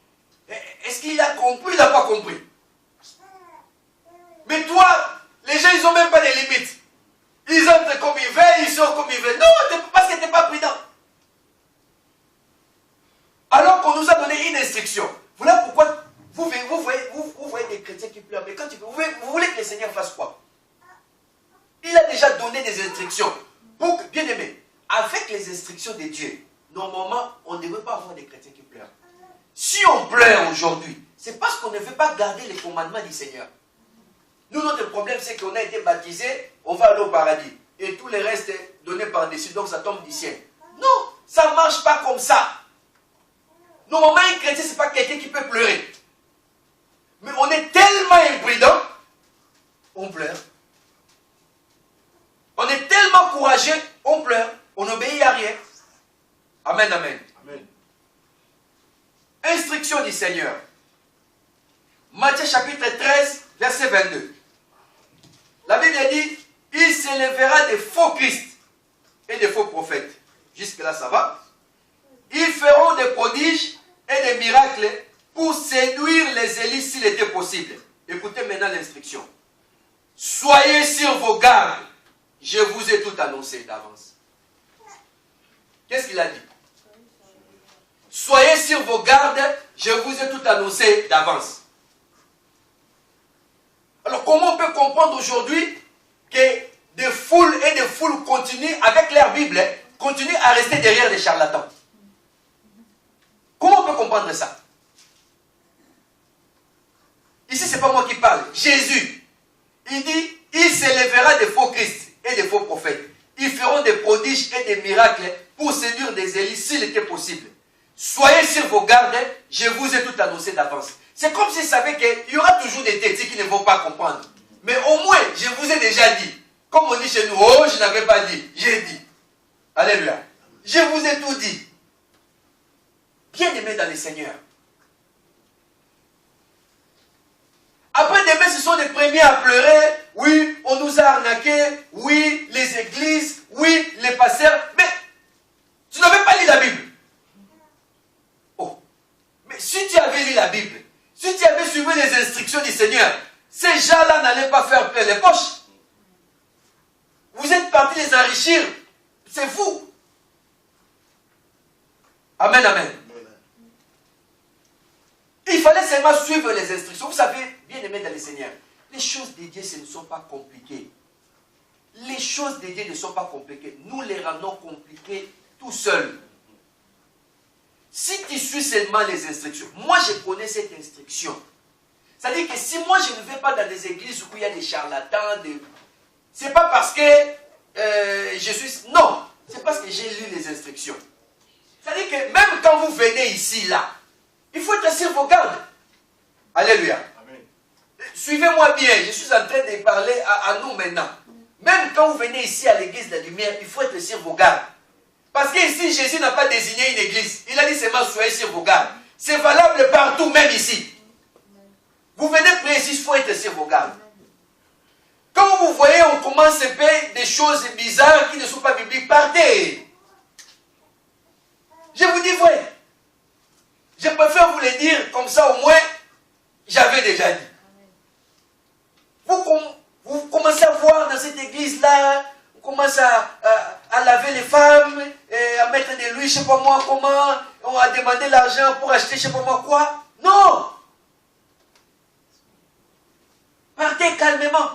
Est-ce qu'il a compris ou il n'a pas compris? Mais toi, les gens, ils n'ont même pas de limites. Ils entrent comme ils veulent, ils sortent comme ils veulent. Non, parce que tu n'es pas prudent. Alors qu'on nous a donné une instruction. Voilà pourquoi vous voyez des chrétiens qui pleurent. Mais quand vous voulez que le Seigneur fasse quoi? Il a déjà donné des instructions. Pour, bien aimé, avec les instructions de Dieu, normalement, on ne devrait pas avoir des chrétiens qui pleurent. Si on pleure aujourd'hui, c'est parce qu'on ne veut pas garder les commandements du Seigneur. Nous, notre problème, c'est qu'on a été baptisés, on va aller au paradis. Et tout le reste est donné par-dessus, donc ça tombe du ciel. Non, ça ne marche pas comme ça. Normalement, un chrétien, ce n'est pas quelqu'un qui peut pleurer. Mais on est tellement imprudent, on pleure. On est tellement courageux, on pleure. On n'obéit à rien. Seigneur. Matthieu chapitre 13, verset 22. La Bible dit, il s'élèvera des faux Christ et des faux prophètes. Jusque-là, ça va. Ils feront des prodiges et des miracles pour séduire les élites s'il était possible. Écoutez maintenant l'instruction. Soyez sur vos gardes. Je vous ai tout annoncé d'avance. Qu'est-ce qu'il a dit? Soyez sur vos gardes. Je vous ai tout annoncé d'avance. Alors comment on peut comprendre aujourd'hui que des foules et des foules continuent avec leur Bible, continuent à rester derrière des charlatans? Comment on peut comprendre ça? Ici, ce n'est pas moi qui parle. Jésus, il dit, il s'élèvera des faux Christ et des faux prophètes. Ils feront des prodiges et des miracles pour séduire des élites s'il était possible. Soyez sur vos gardes, je vous ai tout annoncé d'avance. C'est comme s'ils savaient qu'il y aura toujours des têtes qui ne vont pas comprendre. Mais au moins, je vous ai déjà dit. Comme on dit chez nous, oh, je n'avais pas dit, j'ai dit. Alléluia. Je vous ai tout dit. Bien-aimés dans le Seigneur. Après demain, ce sont les premiers à pleurer. Oui, on nous a arnaqués. Oui, les églises. Oui, les pasteurs. Mais tu n'avais pas lu la Bible. Oh. Mais si tu avais lu la Bible, si tu avais suivi les instructions du Seigneur, ces gens-là n'allaient pas faire plein les poches. Vous êtes partis les enrichir. C'est vous. Amen, amen. Il fallait seulement suivre les instructions. Vous savez, bien aimés dans le Seigneur, les choses de Dieu, ce ne sont pas compliquées. Les choses de Dieu ne sont pas compliquées. Nous les rendons compliquées tout seuls. Si tu suis seulement les instructions, moi je connais cette instruction. C'est-à-dire que si moi je ne vais pas dans des églises où il y a des charlatans, c'est pas parce que je suis... Non, c'est parce que j'ai lu les instructions. C'est-à-dire que même quand vous venez ici, là, il faut être sur vos gardes. Alléluia. Amen. Suivez-moi bien, je suis en train de parler à nous maintenant. Même quand vous venez ici à l'église de la lumière, il faut être sur vos gardes. Parce qu'ici, Jésus n'a pas désigné une église. Il a dit seulement soyez sur vos gardes. C'est valable partout, même ici. Vous venez prier ici, il faut être sur vos gardes. Quand vous voyez, on commence à faire des choses bizarres qui ne sont pas bibliques, partez. Je vous dis vrai. Je préfère vous le dire, comme ça au moins, j'avais déjà dit. Vous commencez à voir dans cette église-là, on commence à laver les femmes, et à mettre de l'huile, je ne sais pas moi comment, on a demandé l'argent pour acheter je ne sais pas moi quoi. Non! Partez calmement.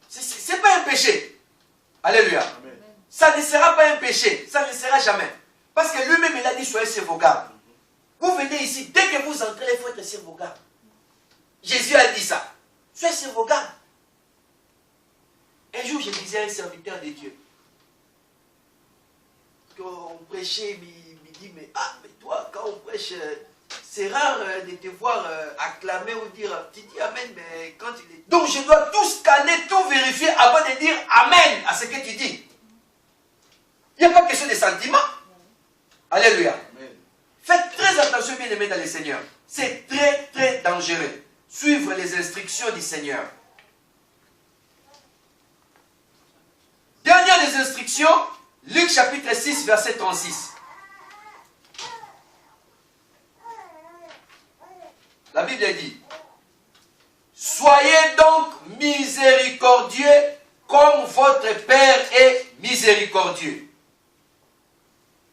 Ce n'est pas un péché. Alléluia. Amen. Ça ne sera pas un péché. Ça ne sera jamais. Parce que lui-même, il a dit, soyez sur vos gardes. Vous venez ici, dès que vous entrez, il faut être sur vos gardes. Jésus a dit ça. Soyez sur vos gardes. Un jour, je disais à un serviteur de Dieu, qu'on prêchait, il me dit, mais toi, quand on prêche, c'est rare de te voir acclamer ou dire, tu dis Amen, mais quand il est... Donc, je dois tout scanner, tout vérifier avant de dire Amen à ce que tu dis. Il n'y a pas question de sentiment. Alléluia. Amen. Faites très attention, bien aimés dans le Seigneur. C'est très, très dangereux. Suivre les instructions du Seigneur. Dernière des instructions, Luc chapitre 6, verset 36. La Bible dit, soyez donc miséricordieux comme votre Père est miséricordieux.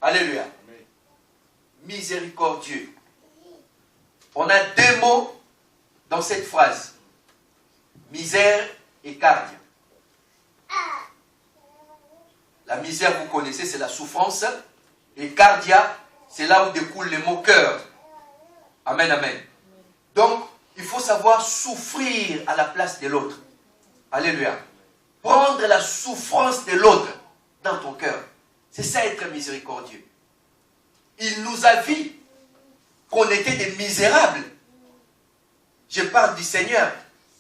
Alléluia. Amen. Miséricordieux. On a deux mots dans cette phrase. Misère et cardia. La misère, vous connaissez, c'est la souffrance. Et cardia, c'est là où découle le mot cœur. Amen, amen. Donc, il faut savoir souffrir à la place de l'autre. Alléluia. Prendre la souffrance de l'autre dans ton cœur. C'est ça être miséricordieux. Il nous a vu qu'on était des misérables. Je parle du Seigneur.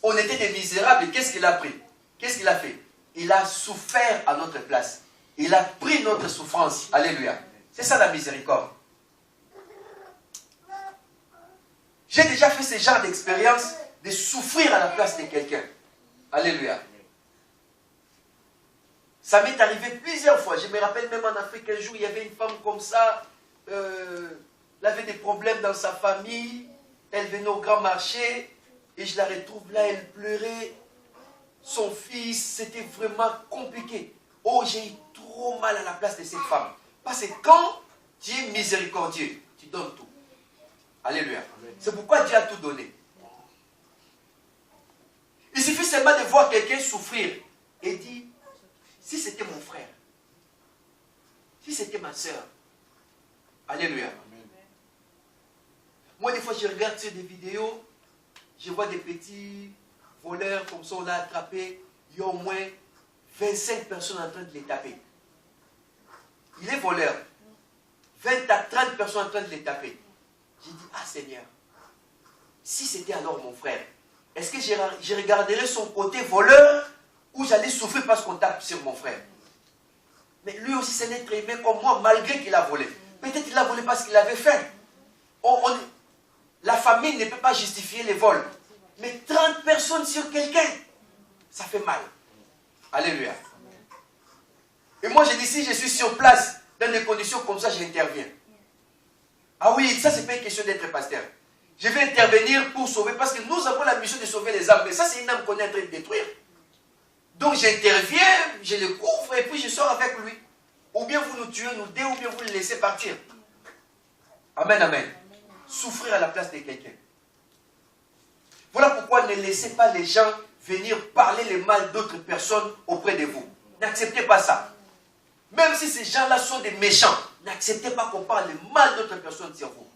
On était des misérables. Et qu'est-ce qu'il a pris? Qu'est-ce qu'il a fait? Il a souffert à notre place. Il a pris notre souffrance. Alléluia. C'est ça la miséricorde. J'ai déjà fait ce genre d'expérience de souffrir à la place de quelqu'un. Alléluia. Ça m'est arrivé plusieurs fois. Je me rappelle même en Afrique, un jour, il y avait une femme comme ça. Elle avait des problèmes dans sa famille. Elle venait au grand marché. Et je la retrouve là, elle pleurait. Son fils, c'était vraiment compliqué. Oh, j'ai eu trop mal à la place de cette femme. Parce que quand tu es miséricordieux, tu donnes tout. Alléluia. C'est pourquoi Dieu a tout donné. Il suffit seulement de voir quelqu'un souffrir et dire, si c'était mon frère, si c'était ma soeur, alléluia. Moi, des fois, je regarde sur des vidéos, je vois des petits voleurs comme ça, on l'a attrapé, il y a au moins 25 personnes en train de les taper. Il est voleur. 20 à 30 personnes en train de les taper. J'ai dit, ah Seigneur, si c'était alors mon frère, est-ce que je regarderais son côté voleur ou j'allais souffrir parce qu'on tape sur mon frère? Mais lui aussi, c'est un être humain comme moi, malgré qu'il a volé. Peut-être qu'il a volé parce qu'il avait faim. La famille ne peut pas justifier les vols. Mais 30 personnes sur quelqu'un, ça fait mal. Alléluia. Et moi, je dis, si je suis sur place, dans des conditions comme ça, j'interviens. Ah oui, ça, c'est pas une question d'être pasteur. Je vais intervenir pour sauver, parce que nous avons la mission de sauver les âmes. Mais ça, c'est une âme qu'on est en train de détruire. Donc, j'interviens, je le couvre, et puis je sors avec lui. Ou bien vous nous tuez, nous deux, ou bien vous le laissez partir. Amen, amen. Souffrir à la place de quelqu'un. Voilà pourquoi ne laissez pas les gens venir parler le mal d'autres personnes auprès de vous. N'acceptez pas ça. Même si ces gens-là sont des méchants, n'acceptez pas qu'on parle le mal d'autres personnes sur vous.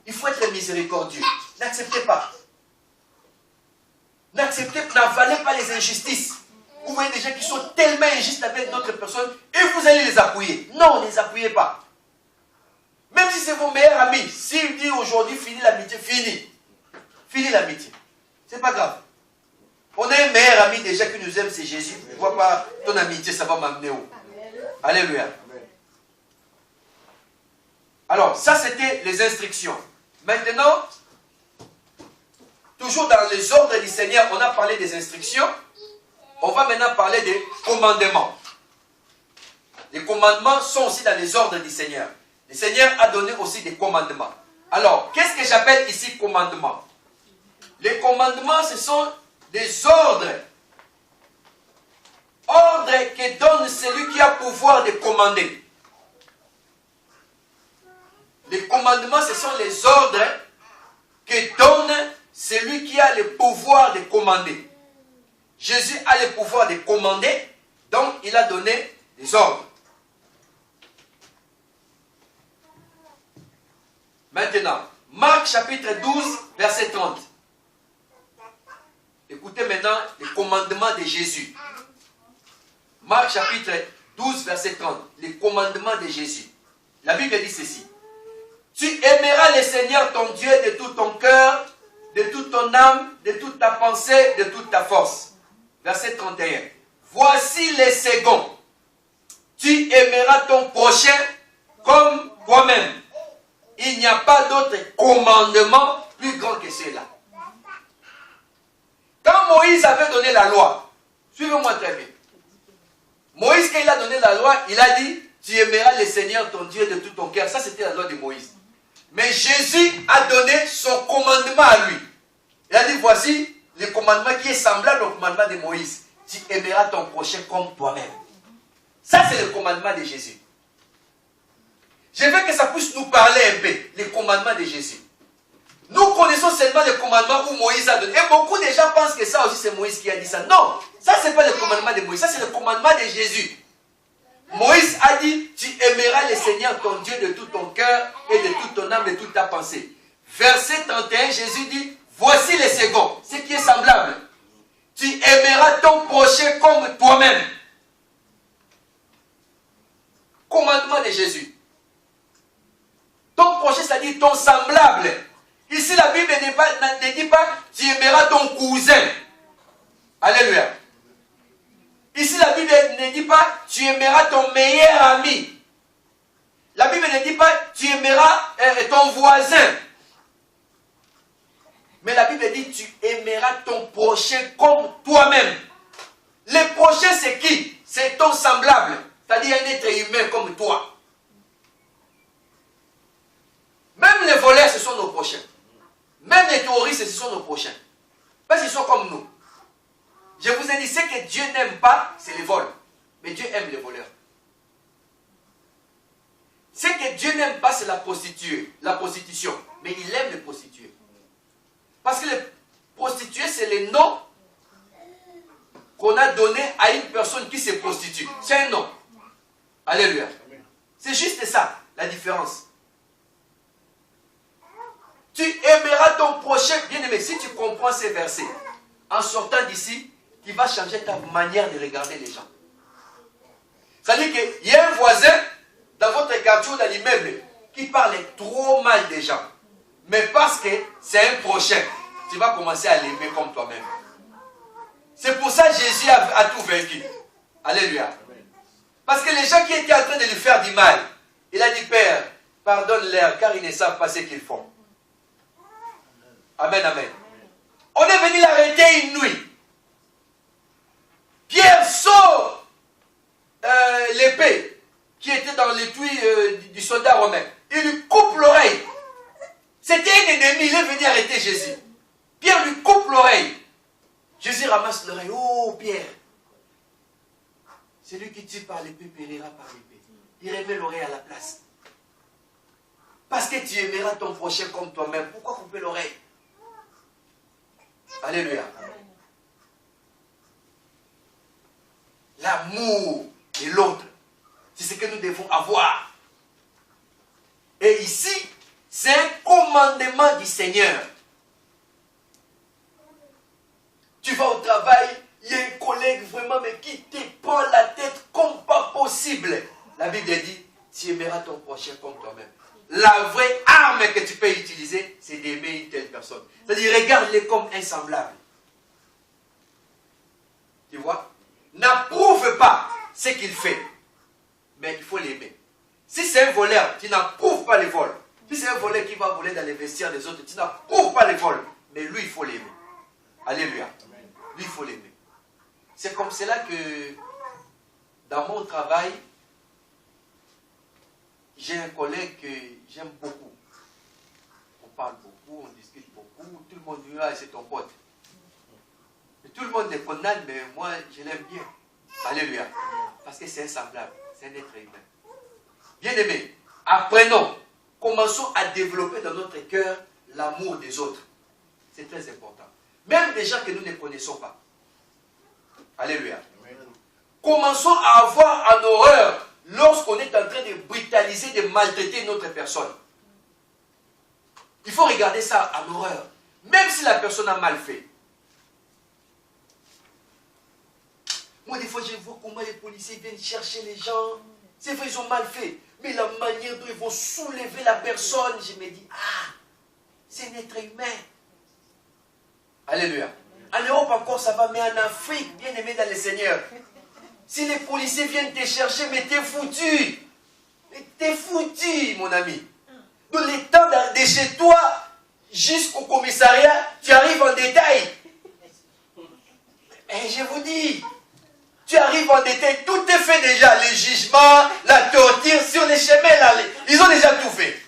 Il faut être miséricordieux. N'acceptez pas. N'avalez pas les injustices. Vous voyez des gens qui sont tellement injustes avec d'autres personnes et vous allez les appuyer. Non, ne les appuyez pas. Même si c'est vos meilleurs amis, s'il dit aujourd'hui fini l'amitié, fini. Fini l'amitié. C'est pas grave. On a un meilleur ami déjà qui nous aime, c'est Jésus. Je ne vois pas ton amitié, ça va m'amener où? Alléluia. Alors, ça c'était les instructions. Maintenant, toujours dans les ordres du Seigneur, on a parlé des instructions. On va maintenant parler des commandements. Les commandements sont aussi dans les ordres du Seigneur. Le Seigneur a donné aussi des commandements. Alors, qu'est-ce que j'appelle ici commandements? Les commandements, ce sont des ordres. Ordres que donne celui qui a pouvoir de commander. Les commandements, ce sont les ordres que donne celui qui a le pouvoir de commander. Jésus a le pouvoir de commander, donc il a donné des ordres. Maintenant, Marc chapitre 12, verset 30. Écoutez maintenant les commandements de Jésus. Marc chapitre 12, verset 30. Les commandements de Jésus. La Bible dit ceci. Tu aimeras le Seigneur ton Dieu de tout ton cœur, de toute ton âme, de toute ta pensée, de toute ta force. Verset 31. Voici les seconds. Tu aimeras ton prochain comme toi-même. Il n'y a pas d'autre commandement plus grand que cela. Quand Moïse avait donné la loi, suivez-moi très bien. Moïse, quand il a donné la loi, il a dit, tu aimeras le Seigneur ton Dieu de tout ton cœur. Ça, c'était la loi de Moïse. Mais Jésus a donné son commandement à lui. Il a dit, voici le commandement qui est semblable au commandement de Moïse. Tu aimeras ton prochain comme toi-même. Ça, c'est le commandement de Jésus. Je veux que ça puisse nous parler un peu, les commandements de Jésus. Nous connaissons seulement le commandement où Moïse a donné. Et beaucoup de gens pensent que ça aussi c'est Moïse qui a dit ça. Non, ça c'est pas le commandement de Moïse, ça c'est le commandement de Jésus. Moïse a dit, tu aimeras le Seigneur ton Dieu de tout ton cœur et de toute ton âme, de toute ta pensée. Verset 31, Jésus dit, voici les seconds, ce qui est semblable. Tu aimeras ton prochain comme toi-même. Commandement de Jésus. Ton prochain, c'est-à-dire ton semblable. Ici, la Bible ne dit pas, tu aimeras ton cousin. Alléluia. Ici, la Bible ne dit pas, tu aimeras ton meilleur ami. La Bible ne dit pas, tu aimeras ton voisin. Mais la Bible dit, tu aimeras ton prochain comme toi-même. Les prochains, c'est qui? C'est ton semblable. C'est-à-dire un être humain comme toi. Même les voleurs, ce sont nos prochains. Même les terroristes, ce sont nos prochains. Parce qu'ils sont comme nous. Je vous ai dit, ce que Dieu n'aime pas, c'est les vols. Mais Dieu aime les voleurs. Ce que Dieu n'aime pas, c'est la prostitution. Mais il aime les prostituées. Parce que les prostituées, c'est les noms qu'on a donnés à une personne qui se prostitue. C'est un nom. Alléluia. C'est juste ça, la différence. Tu aimeras ton prochain, bien-aimé. Si tu comprends ces versets, en sortant d'ici, tu vas changer ta manière de regarder les gens. C'est-à-dire qu'il y a un voisin dans votre quartier ou dans l'immeuble qui parle trop mal des gens. Mais parce que c'est un prochain, tu vas commencer à l'aimer comme toi-même. C'est pour ça que Jésus a tout vaincu. Alléluia. Parce que les gens qui étaient en train de lui faire du mal, il a dit, Père, pardonne-leur car ils ne savent pas ce qu'ils font. Amen, amen. On est venu l'arrêter une nuit. Pierre sort l'épée qui était dans l'étui du soldat romain. Il lui coupe l'oreille. C'était un ennemi, il est venu arrêter Jésus. Pierre lui coupe l'oreille. Jésus ramasse l'oreille. Oh Pierre, celui qui tue par l'épée périra par l'épée. Il remet l'oreille à la place. Parce que tu aimeras ton prochain comme toi-même. Pourquoi couper l'oreille? Alléluia. L'amour de l'autre, c'est ce que nous devons avoir. Et ici, c'est un commandement du Seigneur. Tu vas au travail, il y a un collègue vraiment mais qui te prend la tête comme pas possible. La Bible dit, tu aimeras ton prochain comme toi-même. La vraie arme que tu peux utiliser, c'est d'aimer une telle personne. C'est-à-dire, regarde-les comme un semblable. Tu vois? N'approuve pas ce qu'il fait, mais il faut l'aimer. Si c'est un voleur, tu n'approuves pas les vols. Si c'est un voleur qui va voler dans les vestiaires des autres, tu n'approuves pas les vols. Mais lui, il faut l'aimer. Alléluia. Lui, il faut l'aimer. C'est comme cela que dans mon travail, j'ai un collègue que j'aime beaucoup. On parle beaucoup, on discute beaucoup. Tout le monde dit, ah, c'est ton pote. Et tout le monde le condamne, mais moi, je l'aime bien. Alléluia. Parce que c'est un semblable, c'est un être humain. Bien-aimés, apprenons, commençons à développer dans notre cœur l'amour des autres. C'est très important. Même des gens que nous ne connaissons pas. Alléluia. Commençons à avoir en horreur lorsqu'on est en train de brutaliser, de maltraiter une autre personne. Il faut regarder ça en horreur. Même si la personne a mal fait. Moi, des fois, je vois comment les policiers viennent chercher les gens. C'est vrai, ils ont mal fait. Mais la manière dont ils vont soulever la personne, je me dis, ah, c'est un être humain. Alléluia. En Europe encore, ça va, mais en Afrique, bien aimé dans le Seigneur, si les policiers viennent te chercher, mais t'es foutu. T'es foutu, mon ami. Dans les temps de chez toi jusqu'au commissariat, tu arrives en détail. Et je vous dis, tu arrives en détail, tout est fait déjà. Les jugements, la torture sur les chemins, là, ils ont déjà tout fait.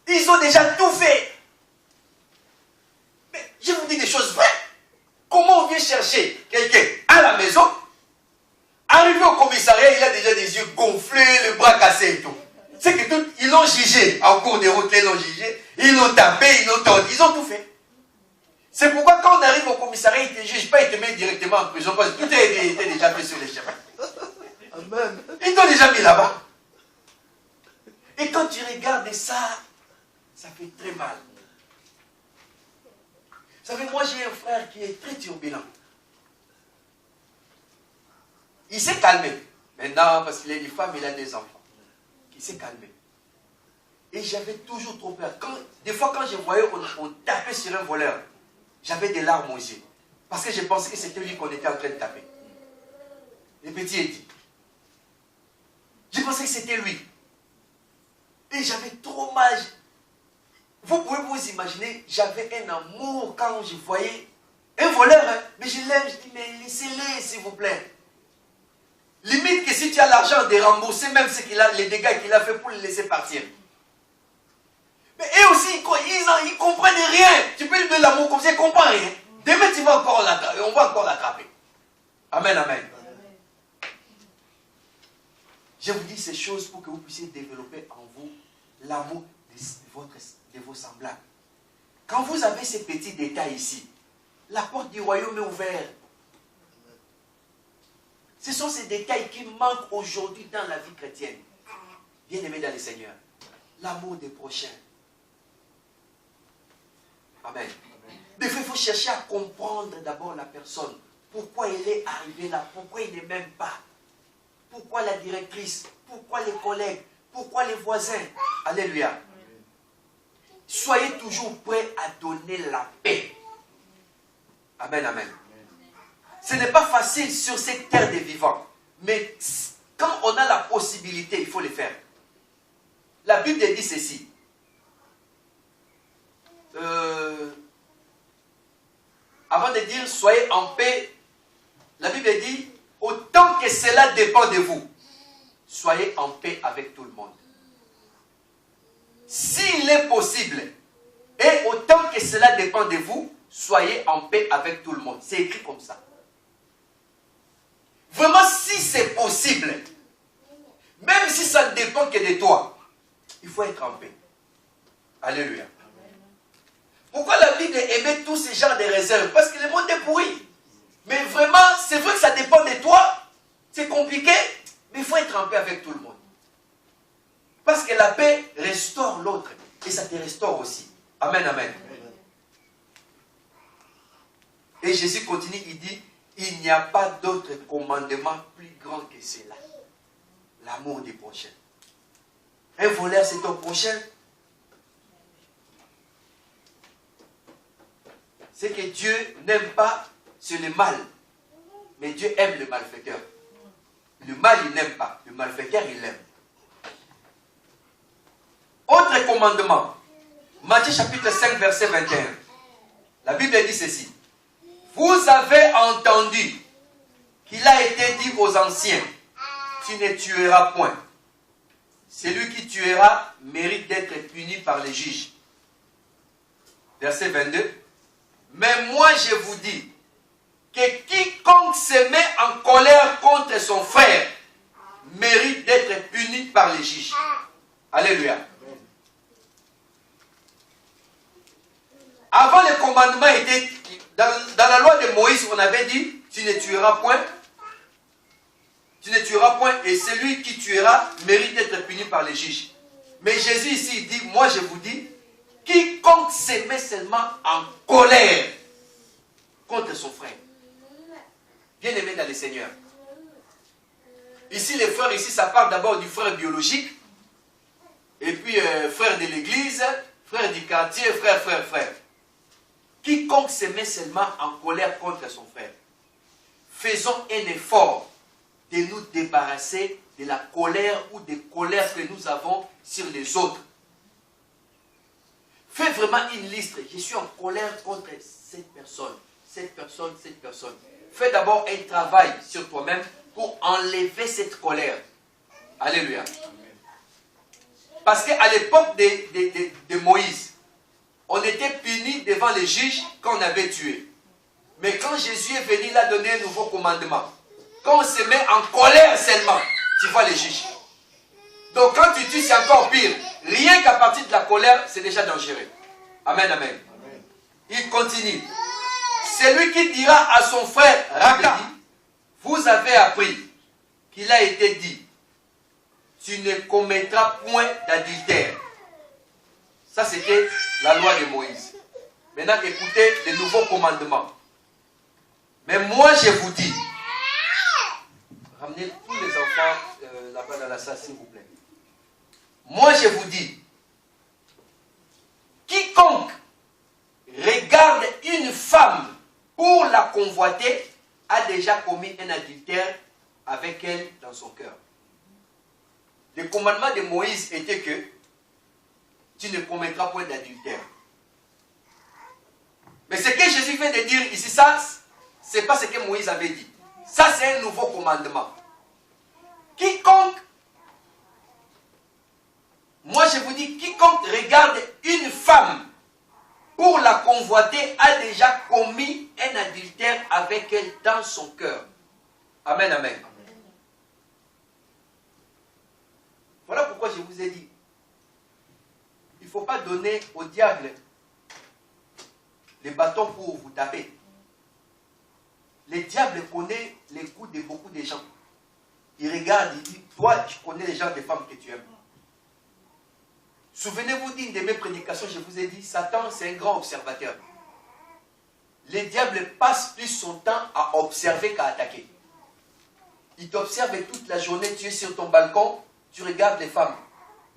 Ils ont déjà tout fait. Mais je vous dis des choses vraies. Comment on vient chercher quelqu'un à la maison? Arrivé au commissariat, il a déjà des yeux gonflés, le bras cassé et tout. C'est que tout, ils l'ont jugé. En cours de route, ils l'ont jugé. Ils l'ont tapé, ils l'ont tordu. Ils ont tout fait. C'est pourquoi quand on arrive au commissariat, ils ne te jugent pas, ils te mettent directement en prison. Parce que tout est déjà fait sur les chemins. Amen. Ils t'ont déjà mis là-bas. Et quand tu regardes ça, ça fait très mal. Vous savez, moi j'ai un frère qui est très turbulent. Il s'est calmé. Maintenant, parce qu'il a une femme, il a des enfants. Il s'est calmé. Et j'avais toujours trop peur. Des fois, quand je voyais qu'on tapait sur un voleur, j'avais des larmes aux yeux. Parce que je pensais que c'était lui qu'on était en train de taper. Le petit Eddie. Je pensais que c'était lui. Et j'avais trop mal. Vous pouvez vous imaginer, j'avais un amour quand je voyais un voleur, hein, mais je l'aime, je dis, mais laissez-le, s'il vous plaît. Limite que si tu as l'argent de rembourser même les dégâts qu'il a fait pour le laisser partir. Mais eux aussi, ils comprennent rien. Tu peux lui donner l'amour comme ça, ils ne comprennent rien. Demain, on va encore l'attraper. Amen, amen. Je vous dis ces choses pour que vous puissiez développer en vous l'amour de vos semblables. Quand vous avez ces petits détails ici, la porte du royaume est ouverte. Ce sont ces détails qui manquent aujourd'hui dans la vie chrétienne. Bien-aimés dans le Seigneur, l'amour des prochains. Amen. Mais il faut chercher à comprendre d'abord la personne. Pourquoi elle est arrivée là? Pourquoi il ne m'aime pas? Pourquoi la directrice? Pourquoi les collègues? Pourquoi les voisins? Alléluia. Soyez toujours prêts à donner la paix. Amen, amen. Ce n'est pas facile sur cette terre des vivants. Mais quand on a la possibilité, il faut le faire. La Bible dit ceci. Avant de dire soyez en paix, la Bible dit autant que cela dépend de vous, soyez en paix avec tout le monde. S'il est possible, et autant que cela dépend de vous, soyez en paix avec tout le monde. C'est écrit comme ça. Vraiment, si c'est possible, même si ça ne dépend que de toi, il faut être en paix. Alléluia. Pourquoi la Bible émet tous ces genres de réserves? Parce que le monde est pourri. Mais vraiment, c'est vrai que ça dépend de toi. C'est compliqué, mais il faut être en paix avec tout le monde. Parce que la paix restaure l'autre. Et ça te restaure aussi. Amen, amen. Et Jésus continue, il dit, il n'y a pas d'autre commandement plus grand que cela. L'amour des prochains. Un voleur, c'est ton prochain. C'est que Dieu n'aime pas c'est le mal. Mais Dieu aime le malfaiteur. Le mal, il n'aime pas. Le malfaiteur, il l'aime. Autre commandement. Matthieu chapitre 5, verset 21. La Bible dit ceci. Vous avez entendu qu'il a été dit aux anciens, tu ne tueras point. Celui qui tuera mérite d'être puni par les juges. Verset 22. Mais moi je vous dis que quiconque se met en colère contre son frère mérite d'être puni par les juges. Alléluia. Avant le commandement était, dans la loi de Moïse, on avait dit, tu ne tueras point. Tu ne tueras point et celui qui tuera mérite d'être puni par les juges. Mais Jésus ici il dit, moi je vous dis, quiconque se met seulement en colère contre son frère. Bien aimé dans le Seigneur. Ici les frères, ici ça parle d'abord du frère biologique. Et puis frère de l'église, frère du quartier, frère. Quiconque se met seulement en colère contre son frère. Faisons un effort de nous débarrasser de la colère ou des colères que nous avons sur les autres. Fais vraiment une liste. Je suis en colère contre cette personne. Fais d'abord un travail sur toi-même pour enlever cette colère. Alléluia. Parce qu'à l'époque de Moïse, on était puni devant les juges quand on avait tué. Mais quand Jésus est venu, il a donné un nouveau commandement. Quand on se met en colère seulement, tu vois les juges. Donc quand tu tues, c'est encore pire. Rien qu'à partir de la colère, c'est déjà dangereux. Amen, amen. Il continue. Celui qui dira à son frère, Raka, vous avez appris qu'il a été dit, tu ne commettras point d'adultère. Ça, c'était la loi de Moïse. Maintenant, écoutez les nouveaux commandements. Mais moi, je vous dis, ramenez tous les enfants là-bas dans la salle, s'il vous plaît. Moi, je vous dis, quiconque regarde une femme pour la convoiter a déjà commis un adultère avec elle dans son cœur. Le commandement de Moïse était que tu ne commettras point d'adultère. Mais ce que Jésus vient de dire ici, ça, ce n'est pas ce que Moïse avait dit. Ça, c'est un nouveau commandement. Quiconque, moi je vous dis, quiconque regarde une femme pour la convoiter a déjà commis un adultère avec elle dans son cœur. Amen, amen. Voilà pourquoi je vous ai dit, il ne faut pas donner au diable les bâtons pour vous taper. Le diable connaît les coups de beaucoup de gens. Il regarde, il dit, toi, tu connais les gens des femmes que tu aimes. Souvenez-vous d'une de mes prédications, je vous ai dit, Satan, c'est un grand observateur. Le diable passe plus son temps à observer qu'à attaquer. Il t'observe toute la journée, tu es sur ton balcon, tu regardes les femmes.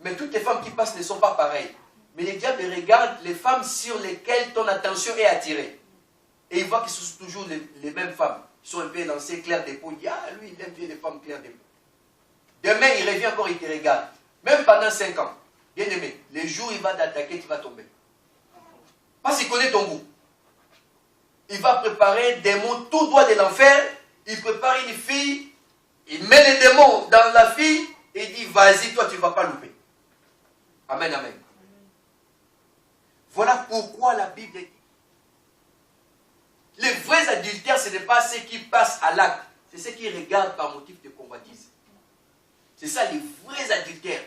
Mais toutes les femmes qui passent ne sont pas pareilles. Mais le diable regarde les femmes sur lesquelles ton attention est attirée. Et il voit que ce sont toujours les mêmes femmes. Ils sont un peu lancées, claires des peaux. Il dit, ah, lui, il aime bien les femmes claires des peaux. Demain, il revient encore, il te regarde. Même pendant 5 ans. Bien aimé, les jours où il va t'attaquer, tu vas tomber. Parce qu'il connaît ton goût. Il va préparer des démons tout droit de l'enfer. Il prépare une fille. Il met les démons dans la fille. Et il dit, vas-y, toi, tu ne vas pas louper. Amen, amen. Voilà pourquoi la Bible dit, les vrais adultères, ce n'est pas ceux qui passent à l'acte. C'est ceux qui regardent par motif de convoitise. C'est ça, les vrais adultères.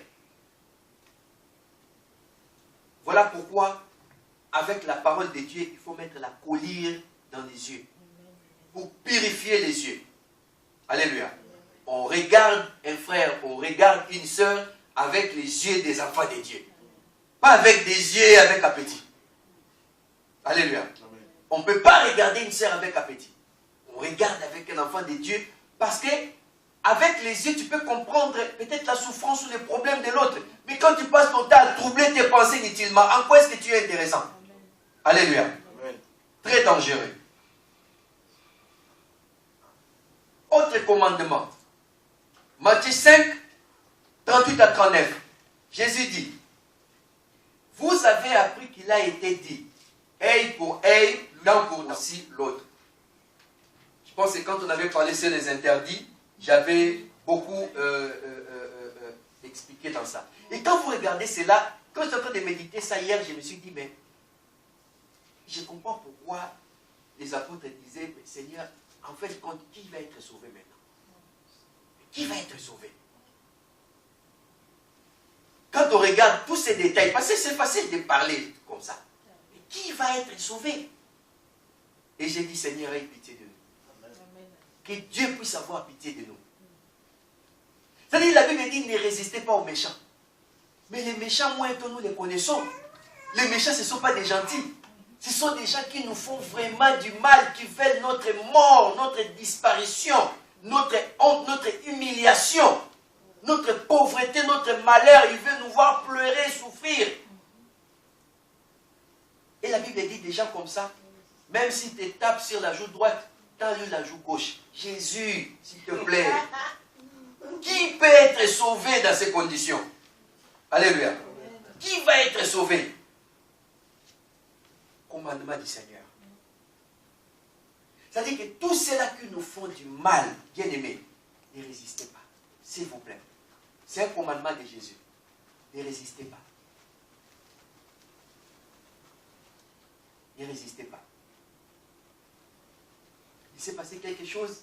Voilà pourquoi, avec la parole de Dieu, il faut mettre la collyre dans les yeux. Pour purifier les yeux. Alléluia. On regarde un frère, on regarde une sœur avec les yeux des enfants de Dieu. Pas avec des yeux avec appétit. Alléluia. On ne peut pas regarder une sœur avec appétit. On regarde avec un enfant de Dieu parce que avec les yeux, tu peux comprendre peut-être la souffrance ou les problèmes de l'autre. Mais quand tu passes ton temps à troubler tes pensées inutilement, en quoi est-ce que tu es intéressant? Alléluia. Amen. Très dangereux. Autre commandement. Matthieu 5, 38 à 39. Jésus dit, vous avez appris qu'il a été dit, œil pour œil, dent pour aussi l'autre. Je pense que quand on avait parlé sur les interdits, j'avais beaucoup expliqué dans ça. Et quand vous regardez cela, quand j'étais en train de méditer ça hier, je me suis dit, mais je comprends pourquoi les apôtres disaient, mais Seigneur, en fait, qui va être sauvé maintenant? Qui va être sauvé? Quand on regarde tous ces détails, parce que c'est facile de parler comme ça, mais qui va être sauvé? Et j'ai dit, Seigneur, aie pitié de nous. Que Dieu puisse avoir pitié de nous. C'est-à-dire, la Bible dit, ne résistez pas aux méchants. Mais les méchants, moins que nous les connaissons. Les méchants, ce ne sont pas des gentils. Ce sont des gens qui nous font vraiment du mal, qui veulent notre mort, notre disparition, notre honte, notre humiliation, notre pauvreté, notre malheur. Ils veulent nous voir pleurer, souffrir. Et la Bible dit des gens comme ça, même s'ils te tapent sur la joue droite, tends-lui la joue gauche. Jésus, s'il te plaît. Qui peut être sauvé dans ces conditions? Alléluia. Qui va être sauvé? Commandement du Seigneur. C'est-à-dire que tous ceux-là qui nous font du mal, bien aimés, ne résistez pas. S'il vous plaît. C'est un commandement de Jésus. Ne résistez pas. Ne résistez pas. Il s'est passé quelque chose.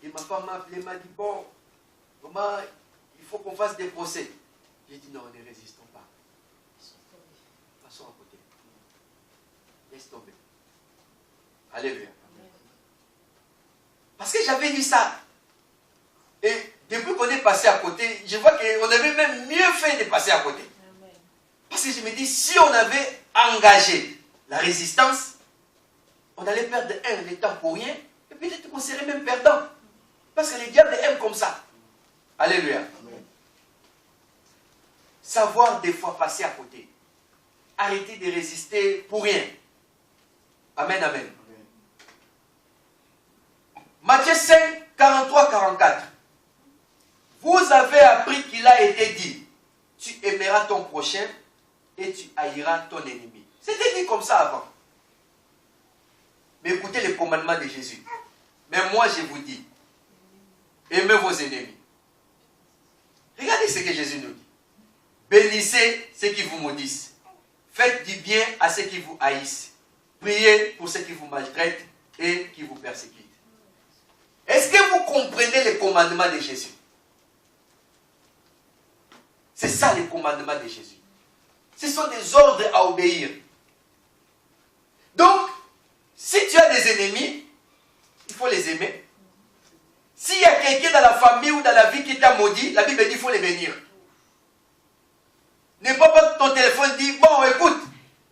Et ma femme m'a appelé, m'a dit, bon, maman, il faut qu'on fasse des procès. J'ai dit, non, ne résistons pas. Passons à côté. Laisse tomber. Alléluia. Parce que j'avais lu ça. Et depuis qu'on est passé à côté, je vois qu'on avait même mieux fait de passer à côté. Parce que je me dis, si on avait engagé la résistance, on allait perdre le temps pour rien, et peut-être qu'on serait même perdant. Parce que les diables aiment comme ça. Alléluia. Amen. Savoir des fois passer à côté. Arrêter de résister pour rien. Amen, amen. Amen. Matthieu 5, 43-44. Vous avez appris qu'il a été dit, tu aimeras ton prochain et tu haïras ton ennemi. C'était dit comme ça avant. Mais écoutez les commandements de Jésus. Mais moi je vous dis, aimez vos ennemis. Regardez ce que Jésus nous dit. Bénissez ceux qui vous maudissent. Faites du bien à ceux qui vous haïssent. Priez pour ceux qui vous maltraitent et qui vous persécutent. Est-ce que vous comprenez les commandements de Jésus? C'est ça les commandements de Jésus. Ce sont des ordres à obéir. Donc, si tu as des ennemis, il faut les aimer. S'il y a quelqu'un dans la famille ou dans la vie qui t'a maudit, la Bible dit qu'il faut les bénir. Ne pas que ton téléphone dit, bon écoute,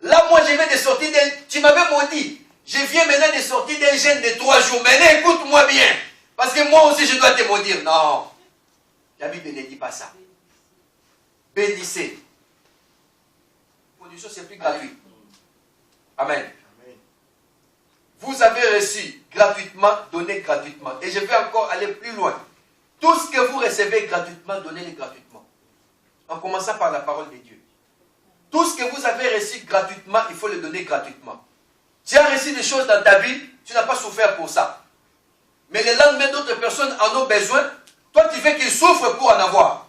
là moi je viens de sortir tu m'avais maudit. Je viens maintenant de sortir d'un jeûne de 3 jours. Maintenant écoute-moi bien. Parce que moi aussi je dois te maudire. Non. La Bible ne dit pas ça. Bénissez. Condition c'est plus gratuit. Amen. Vous avez reçu gratuitement, donnez gratuitement. Et je vais encore aller plus loin. Tout ce que vous recevez gratuitement, donnez-le gratuitement. En commençant par la parole de Dieu. Tout ce que vous avez reçu gratuitement, il faut le donner gratuitement. Tu as reçu des choses dans ta vie, tu n'as pas souffert pour ça. Mais le lendemain, d'autres personnes en ont besoin. Toi, tu veux qu'ils souffrent pour en avoir.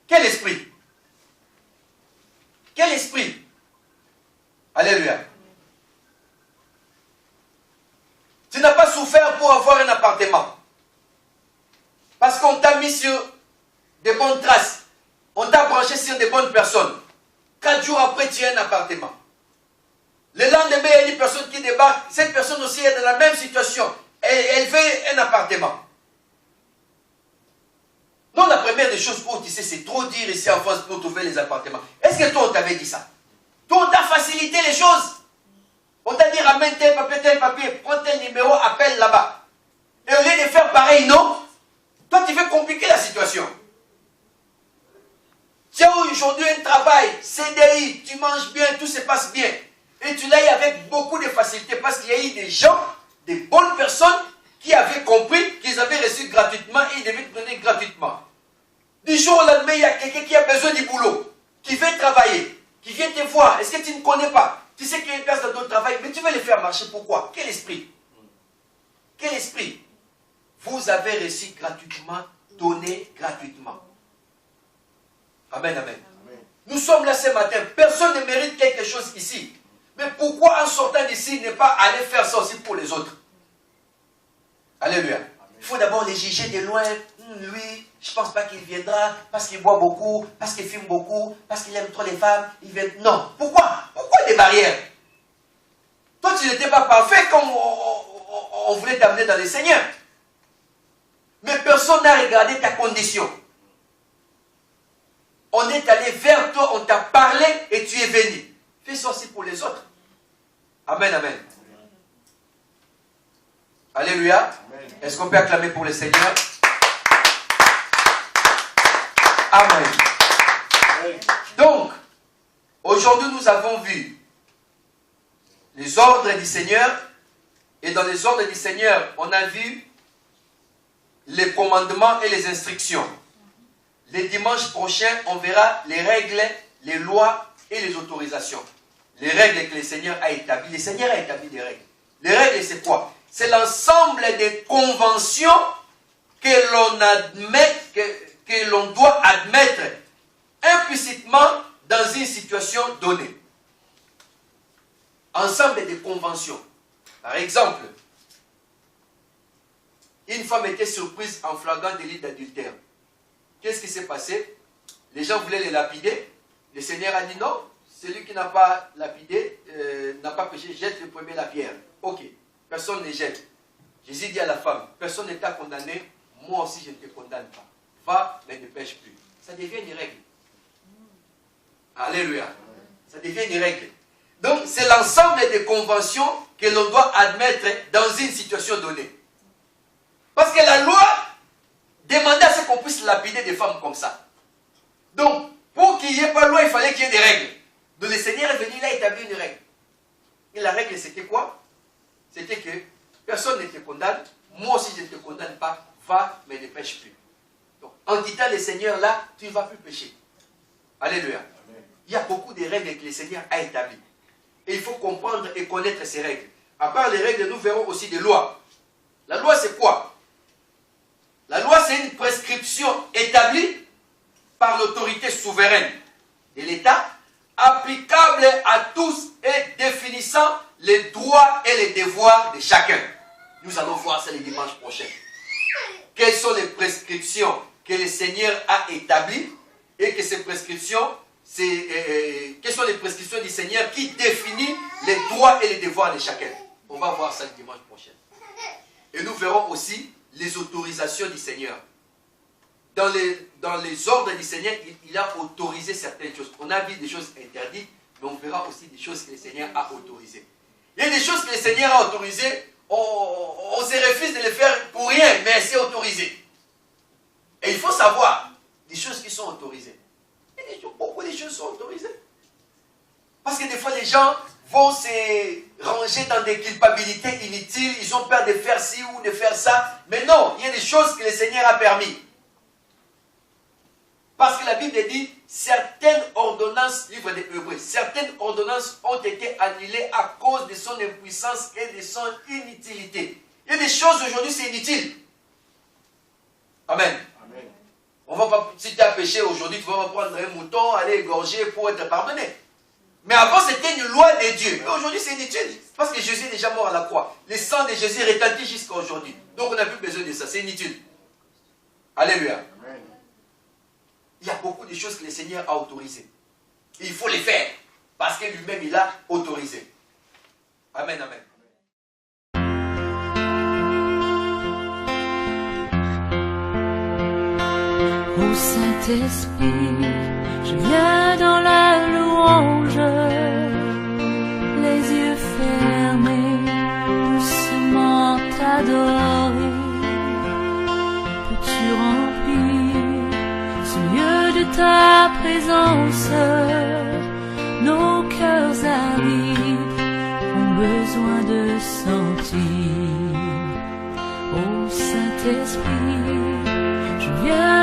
Quel esprit? Quel esprit? Alléluia. Tu n'as pas souffert pour avoir un appartement. Parce qu'on t'a mis sur des bonnes traces. On t'a branché sur des bonnes personnes. 4 jours après, tu as un appartement. Le lendemain, il y a une personne qui débarque. Cette personne aussi est dans la même situation. Elle veut un appartement. Non, la première des choses pour tu sais, c'est trop dur ici en France pour trouver les appartements. Est-ce que toi, on t'avait dit ça? Toi, on t'a facilité les choses. On t'a dit, ramène tel papier, prends tel numéro, appelle là-bas. Et au lieu de faire pareil, non. Toi, tu veux compliquer la situation. Tu as aujourd'hui un travail, CDI, tu manges bien, tout se passe bien. Et tu l'as eu avec beaucoup de facilité parce qu'il y a eu des gens, des bonnes personnes qui avaient compris qu'ils avaient reçu gratuitement et ils devaient te donner gratuitement. Du jour au lendemain, il y a quelqu'un qui a besoin du boulot, qui veut travailler, qui vient te voir. Est-ce que tu ne connais pas? Tu sais qu'il y a une place dans ton travail, mais tu veux les faire marcher. Pourquoi? Quel esprit? Quel esprit? Vous avez reçu gratuitement, donné gratuitement. Amen, amen. Amen. Nous sommes là ce matin. Personne ne mérite quelque chose ici. Mais pourquoi en sortant d'ici ne pas aller faire ça aussi pour les autres? Alléluia. Amen. Il faut d'abord les juger de loin. Lui, je ne pense pas qu'il viendra parce qu'il boit beaucoup, parce qu'il fume beaucoup, parce qu'il aime trop les femmes. Il vient... Non. Pourquoi? Pourquoi des barrières? Toi, tu n'étais pas parfait quand on voulait t'amener dans le Seigneur. Mais personne n'a regardé ta condition. On est allé vers toi, on t'a parlé et tu es venu. Fais ça aussi pour les autres. Amen, amen. Alléluia. Est-ce qu'on peut acclamer pour le Seigneur? Amen. Donc, aujourd'hui nous avons vu les ordres du Seigneur. Et dans les ordres du Seigneur, on a vu les commandements et les instructions. Les dimanches prochains, on verra les règles, les lois et les autorisations. Les règles que le Seigneur a établies. Le Seigneur a établi des règles. Les règles, c'est quoi? C'est l'ensemble des conventions que l'on admet, que l'on doit admettre implicitement dans une situation donnée. Ensemble des conventions. Par exemple, une femme était surprise en flagrant délit d'adultère. Qu'est-ce qui s'est passé? Les gens voulaient les lapider. Le Seigneur a dit non. Celui qui n'a pas lapidé, n'a pas péché, jette le premier la pierre. Ok. Personne ne jette. Jésus dit à la femme, personne n'est t'a condamné, moi aussi je ne te condamne pas. Va, mais ne pêche plus. Ça devient une règle. Alléluia. Ça devient une règle. Donc, c'est l'ensemble des conventions que l'on doit admettre dans une situation donnée. Parce que la loi demandait à ce qu'on puisse lapider des femmes comme ça. Donc, pour qu'il n'y ait pas de loi, il fallait qu'il y ait des règles. Donc, le Seigneur est venu là établir une règle. Et la règle, c'était quoi? C'était que personne ne te condamne. Moi aussi, je ne te condamne pas. Va, mais ne pêche plus. Donc, en quittant le Seigneur là, tu ne vas plus pécher. Alléluia. Amen. il y a beaucoup de règles que le Seigneur a établies. Et il faut comprendre et connaître ces règles. À part les règles, nous verrons aussi des lois. La loi, c'est quoi? La loi, c'est une prescription établie par l'autorité souveraine de l'État, applicable à tous et définissant les droits et les devoirs de chacun. Nous allons voir ça le dimanche prochain. Quelles sont les prescriptions que le Seigneur a établies et que ces prescriptions, quelles sont les prescriptions du Seigneur qui définissent les droits et les devoirs de chacun. On va voir ça le dimanche prochain. Et nous verrons aussi les autorisations du Seigneur. Dans les ordres du Seigneur, il a autorisé certaines choses. On a vu des choses interdites, mais on verra aussi des choses que le Seigneur a autorisées. Il y a des choses que le Seigneur a autorisées, on se refuse de les faire pour rien, mais c'est autorisé. Et il faut savoir des choses qui sont autorisées. Et beaucoup de choses sont autorisées. Parce que des fois, les gens vont se ranger dans des culpabilités inutiles. Ils ont peur de faire ci ou de faire ça. Mais non, il y a des choses que le Seigneur a permis. Parce que la Bible dit, certaines ordonnances, livre des Hébreux, certaines ordonnances ont été annulées à cause de son impuissance et de son inutilité. Il y a des choses aujourd'hui, c'est inutile. Amen. Amen. On va pas, si tu as péché aujourd'hui, tu vas prendre un mouton, aller égorger pour être pardonné. Mais avant, c'était une loi de Dieu. Mais aujourd'hui, c'est inutile. Parce que Jésus est déjà mort à la croix. Le sang de Jésus retentit jusqu'à aujourd'hui. Donc, on n'a plus besoin de ça. C'est inutile. Alléluia. Amen. Il y a beaucoup de choses que le Seigneur a autorisées. Et il faut les faire. Parce que lui-même, il a autorisé. Amen, amen. Ô Saint-Esprit, je viens dans la louange, les yeux fermés, doucement t'adorer. Peux-tu remplir ce lieu de ta présence? Nos cœurs arides ont besoin de sentir. Ô Saint-Esprit, je viens